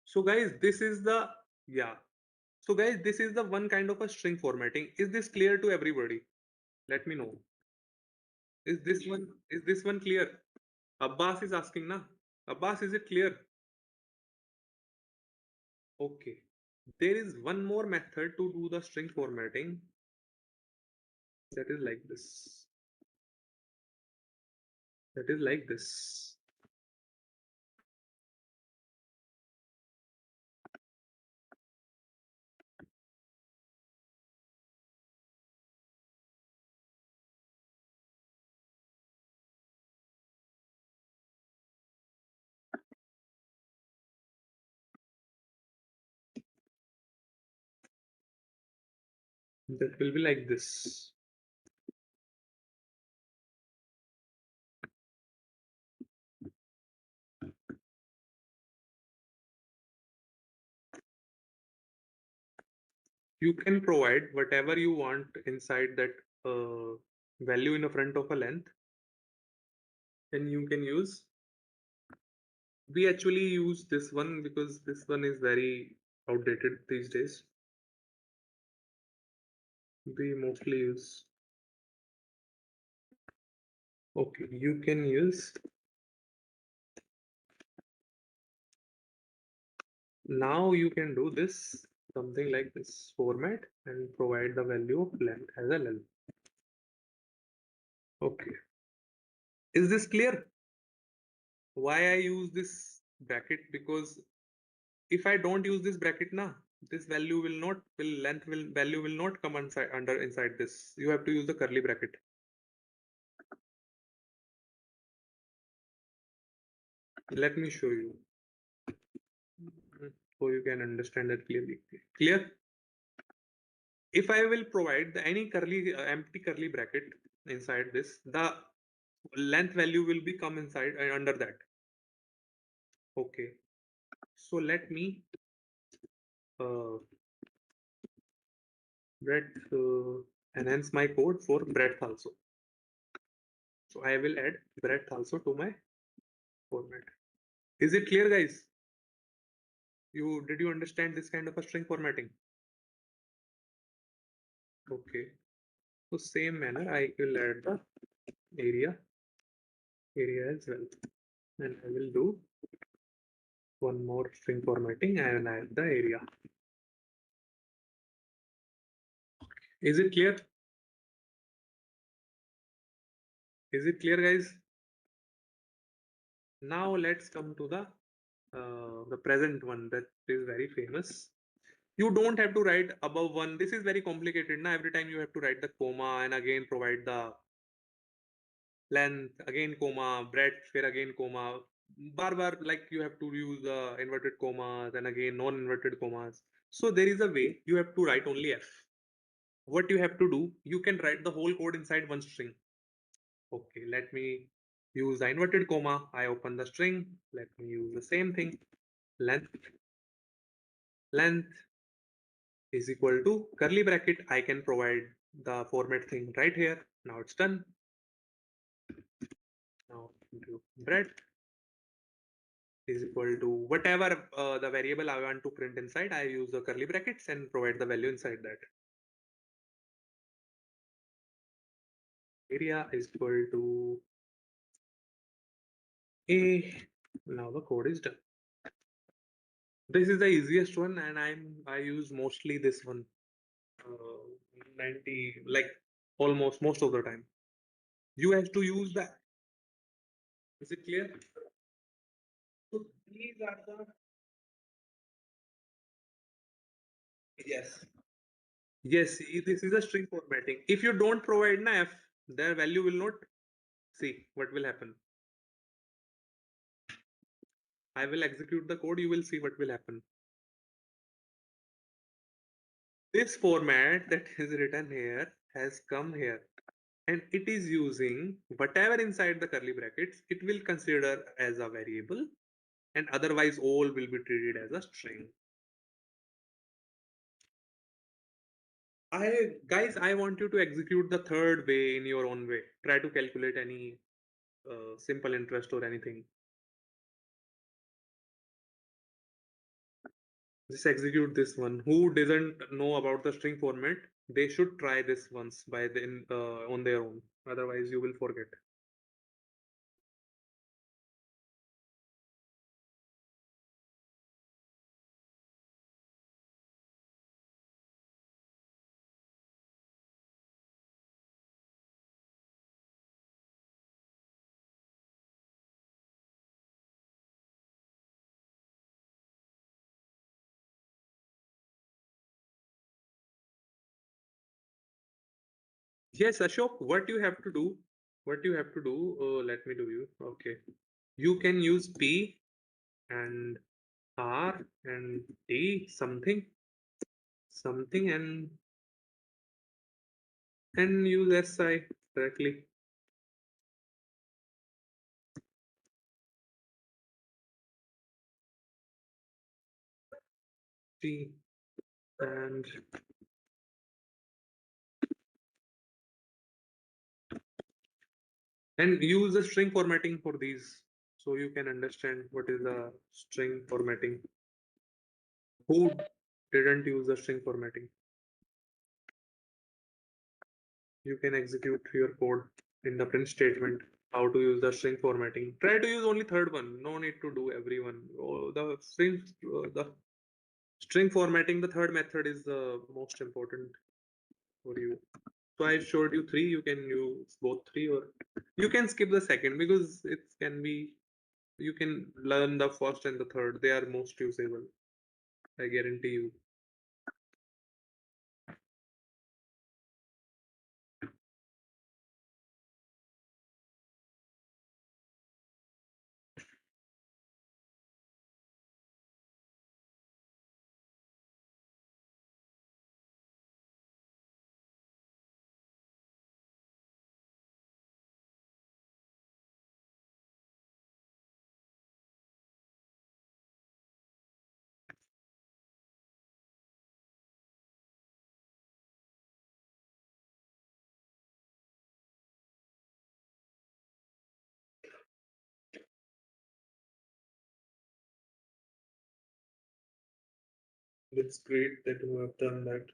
So guys, this is the yeah. So guys, this is the one kind of a string formatting. Is this clear to everybody? Let me know. Is this one clear? Abbas is asking na. Abbas, is it clear? Okay. There is one more method to do the string formatting that is like this. That is like this. That will be like this. You can provide whatever you want inside that value in the front of a length, and you can use. We actually use this one because this one is very outdated these days. We mostly use. Okay, you can use. Now you can do this something like this format and provide the value of length as a length. Okay, is this clear? Why I use this bracket? Because if I don't use this bracket now, this value will not will length will value will not come inside under inside this. You have to use the curly bracket. Let me show you so you can understand it clearly. Clear? If I will provide any curly empty curly bracket inside this, the length value will be come inside under that. Okay. So let me uh, breadth enhance my code for breadth also. So I will add breadth also to my format. Is it clear, guys? Did you understand this kind of a string formatting? Okay. So same manner I will add the area area as well. And I will do one more string formatting and add the area. Is it clear? Is it clear, guys? Now let's come to the present one that is very famous. You don't have to write above one. This is very complicated. Now every time you have to write the comma and again provide the length, again comma, breadth, फिर again comma. Bar like you have to use inverted commas and again non-inverted commas. So there is a way you have to write only f. What you have to do, you can write the whole code inside one string. Okay, let me use the inverted comma. I open the string. Let me use the same thing. Length is equal to curly bracket. I can provide the format thing right here. Now it's done. Now do breadth is equal to whatever the variable I want to print inside. I use the curly brackets and provide the value inside that. Area is equal to a. Now the code is done. This is the easiest one, and I use mostly this one. 90 like almost most of the time. You have to use that. Is it clear? So these are the yes. Yes, this is a string formatting. If you don't provide an f, their value will not see what will happen. I will execute the code, you will see what will happen. This format that is written here has come here and it is using whatever inside the curly brackets, it will consider as a variable and otherwise all will be treated as a string. I want you to execute the third way in your own way. Try to calculate any simple interest or anything. Just execute this one. Who doesn't know about the string format, they should try this once by then on their own. Otherwise, you will forget. Yes, Ashok, what you have to do, let me do you. Okay. You can use P and R and T something and use SI directly. T and use the string formatting for these so you can understand what is the string formatting. Who didn't use the string formatting? You can execute your code in the print statement how to use the string formatting. Try to use only third one. No need to do everyone. Oh, the string formatting, the third method is the most important for you. So I showed you three. You can use both three, or you can skip the second because it can be. You can learn the first and the third. They are most usable. I guarantee you. It's great that you have done that.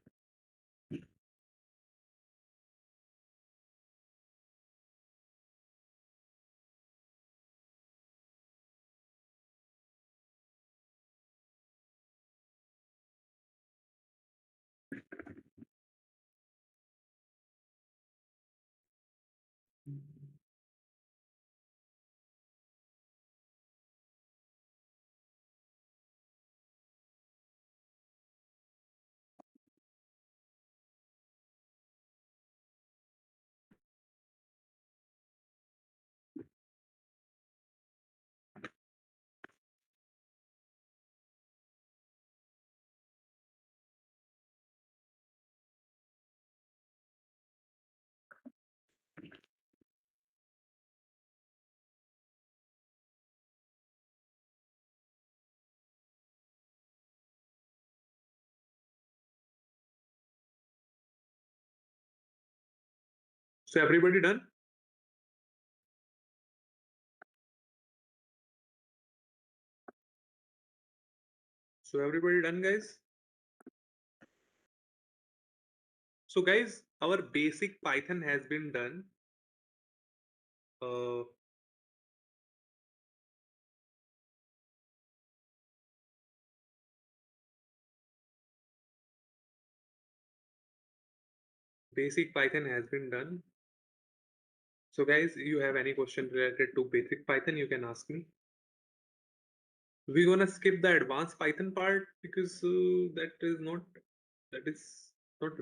So everybody done? So everybody done, guys? So guys, our basic Python has been done. Uh, basic Python has been done. So guys, you have any question related to basic Python, you can ask me. We're gonna skip the advanced Python part because that is not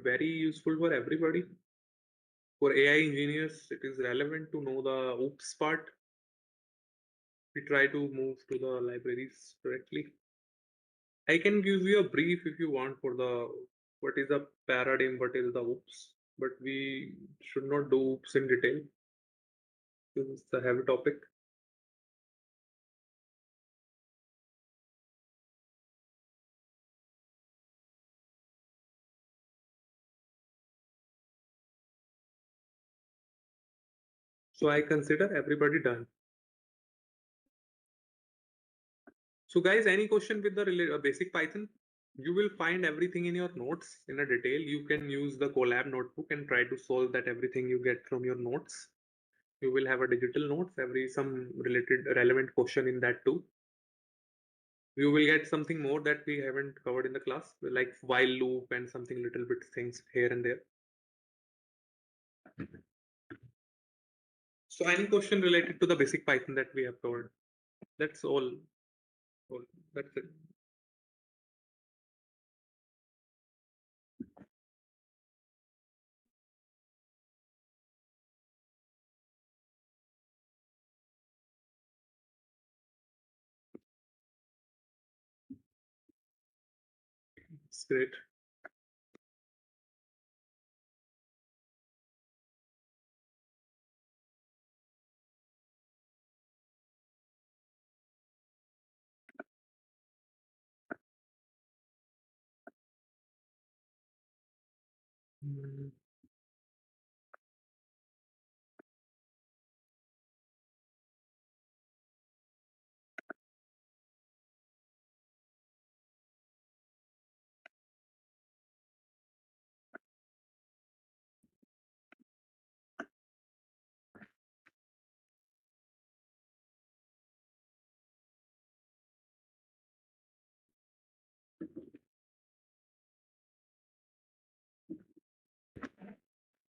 very useful for everybody. For AI engineers, it is relevant to know the OOPS part. We try to move to the libraries directly. I can give you a brief if you want for the what is the paradigm, what is the OOPS, but we should not do OOPS in detail. This is the heavy topic. So I consider everybody done. So guys, any question with the basic Python? You will find everything in your notes in a detail. You can use the Colab notebook and try to solve that everything you get from your notes. You will have a digital notes, every some related relevant question in that too. You will get something more that we haven't covered in the class, like while loop and something little bit things here and there. So any question related to the basic Python that we have covered? That's all. That's it. It's great. Mm,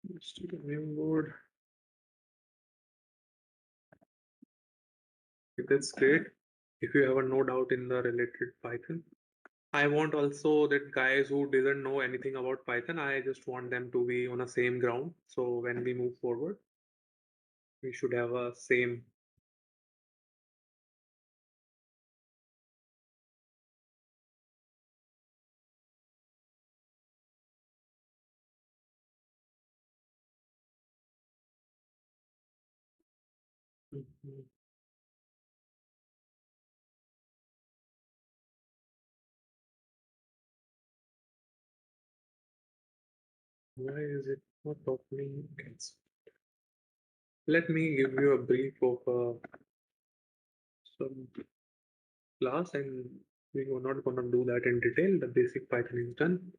let's do the name board. That's great. If you have a no doubt in the related Python, I want also that guys who didn't know anything about Python, I just want them to be on a same ground. So when we move forward, we should have a same. Mhm. Why is it not opening? Let me give you a brief of some class, and we are not gonna do that in detail. The basic Python is done.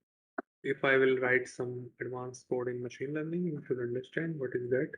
If I will write some advanced code in machine learning, you should understand what is that.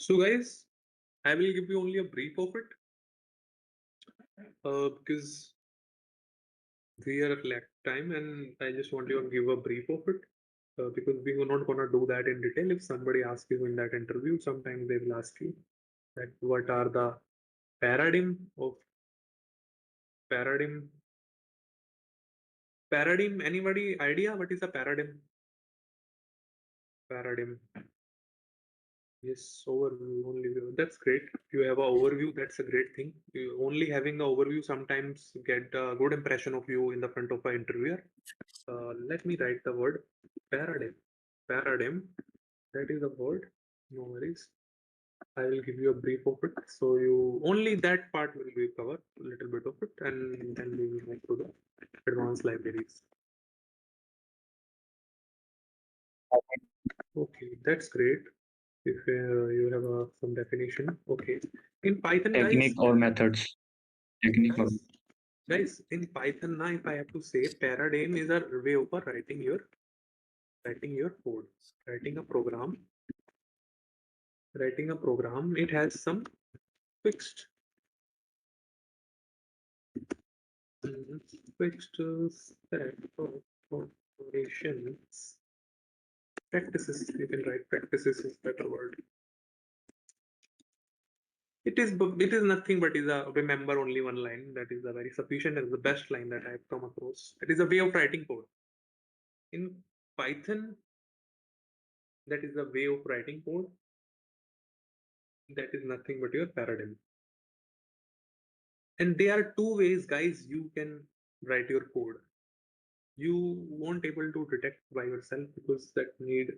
So guys, I will give you only a brief of it because we are at lack time, and I just want you to give a brief of it because we were not gonna do that in detail. If somebody asks you in that interview, sometimes they will ask you that what are the paradigm of paradigm paradigm. Anybody idea what is a paradigm? Paradigm. Yes, overview, only view. That's great. You have an overview. That's a great thing. Only having the overview sometimes get a good impression of you in the front of an interviewer. Let me write the word paradigm. Paradigm. That is the word. No worries. I will give you a brief of it. So you only that part will be covered, a little bit of it, and then we will move to the advanced libraries. Okay, that's great. If you have some definition, okay. In Python, guys, Technique or methods. Technique or guys, in Python, now if I have to say, paradigm is a way of writing your code, writing a program, writing a program. It has some fixed, fixed set of operations, practices. You can write practices is better word. It is nothing but is a remember only one line. That is a very sufficient and the best line that I have come across. It is a way of writing code. In Python, that is a way of writing code. That is nothing but your paradigm. And there are two ways, guys, you can write your code. You won't able to detect by yourself because that need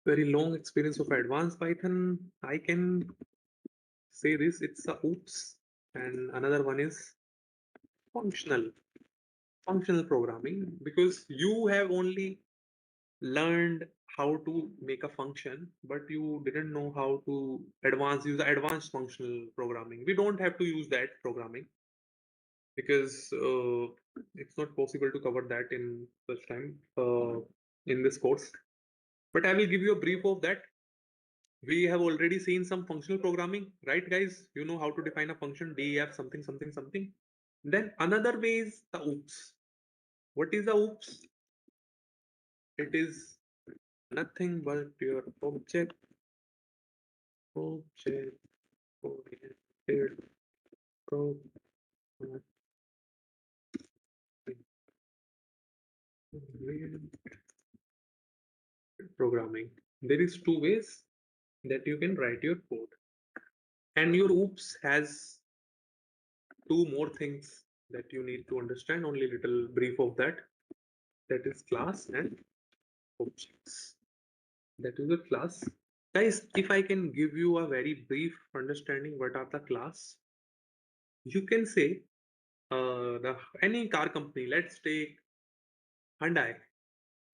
very long experience of advanced Python. I can say this, it's a oops. And another one is functional, functional programming because you have only learned how to make a function, but you didn't know how to use the advanced functional programming. We don't have to use that programming because it's not possible to cover that in such time in this course. But I will give you a brief of that. We have already seen some functional programming, right, guys? You know how to define a function, def something, something, something. Then another way is the oops. What is the oops? It is nothing but your object oriented programming. There is two ways that you can write your code. And your oops has two more things that you need to understand, only little brief of that. That is class and objects. That is a class. Guys, if I can give you a very brief understanding what are the class, you can say any car company, let's take Hyundai.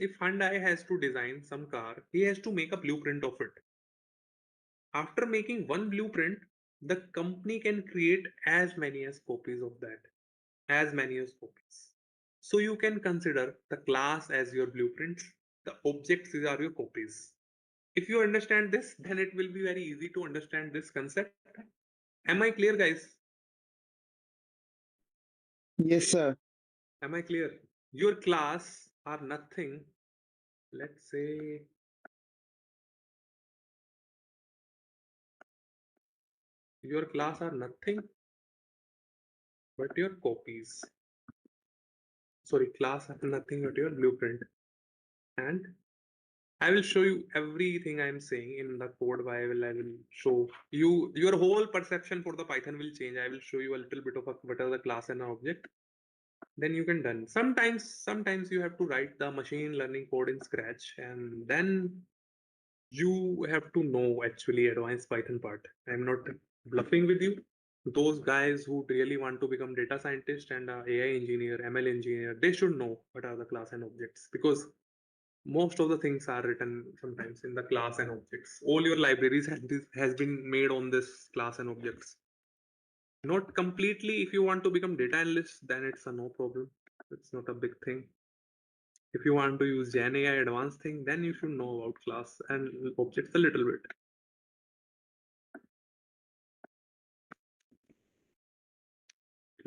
If Hyundai has to design some car, he has to make a blueprint of it. After making one blueprint, the company can create as many as copies of that, as many as copies. So you can consider the class as your blueprints, the objects are your copies. If you understand this, then it will be very easy to understand this concept. Am I clear, guys? Yes, sir. Am I clear? Your class are nothing. Let's say your class are nothing but your copies. Sorry, class are nothing but your blueprint. And I will show you everything I'm saying in the code. I will show you your whole perception for the Python will change. I will show you a little bit of what are the class and object. Then you can done. Sometimes you have to write the machine learning code in Scratch, and then you have to know actually advanced Python part. I'm not bluffing with you. Those guys who really want to become data scientist and AI engineer, ML engineer, they should know what are the class and objects because most of the things are written sometimes in the class and objects. All your libraries has been made on this class and objects. Not completely. If you want to become data analyst, then it's a no problem. It's not a big thing. If you want to use Gen AI advanced thing, then you should know about class and objects a little bit.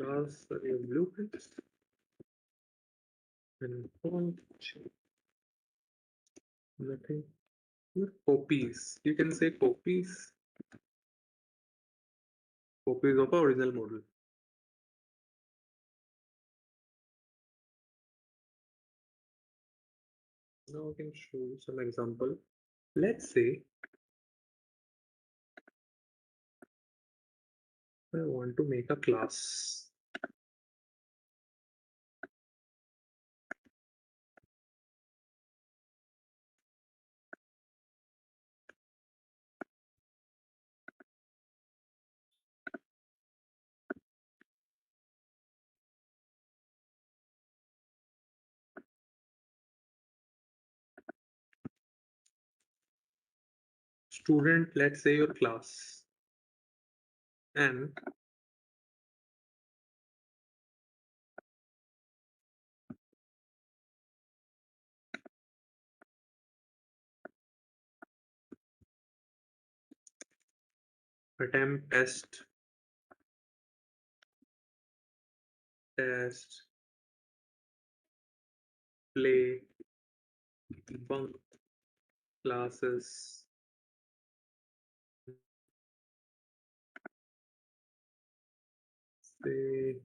class are your blueprints and nothing. Your copies. You can say copies. Copies of our original model. Now I can show you some example. Let's say I want to make a class. Student, let's say your class. And attempt test, play, bunk classes, say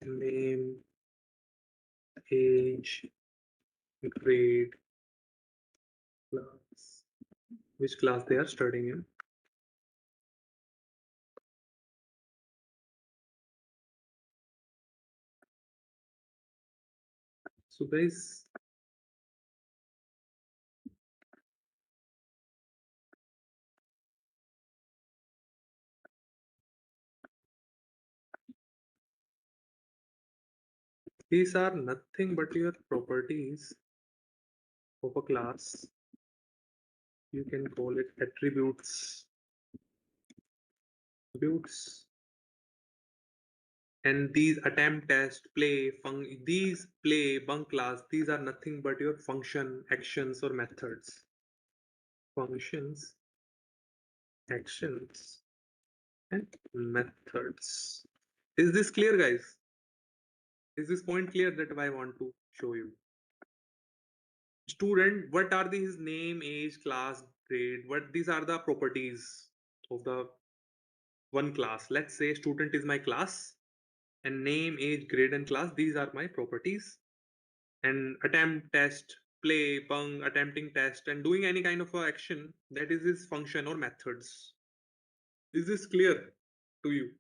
name, age, grade, class, which class they are studying in. So guys, these are nothing but your properties of a class. You can call it attributes. Attributes. And these attempt, test, play, these play, bunk class, these are nothing but your function, actions, or methods. Functions, actions, and methods. Is this clear, guys? Is this point clear that I want to show you? Student, what are these name, age, class, grade? What these are the properties of the one class. Let's say student is my class and name, age, grade, and class. These are my properties. And attempt, test, play, bung, attempting test, and doing any kind of a action that is his function or methods. Is this clear to you?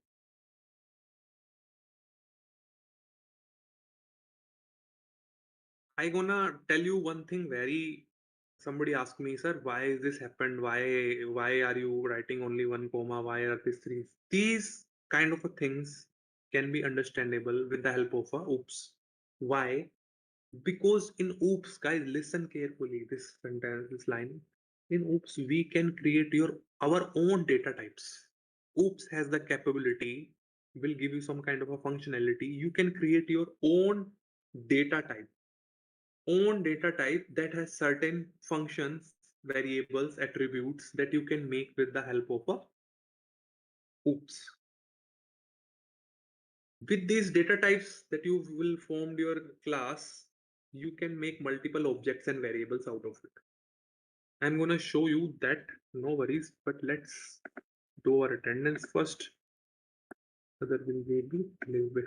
I gonna tell you one thing very. Somebody asked me, sir, why is this happened? Why are you writing only one comma? Why are these three? These kind of a things can be understandable with the help of a oops. Why? Because in oops, guys, listen carefully. This sentence, this line. In oops, we can create your our own data types. Oops has the capability, will give you some kind of a functionality. You can create your own data type that has certain functions, variables, attributes that you can make with the help of a oops. With these data types that you will form your class, you can make multiple objects and variables out of it. I'm gonna show you that, no worries, but let's do our attendance first. Other will be a little bit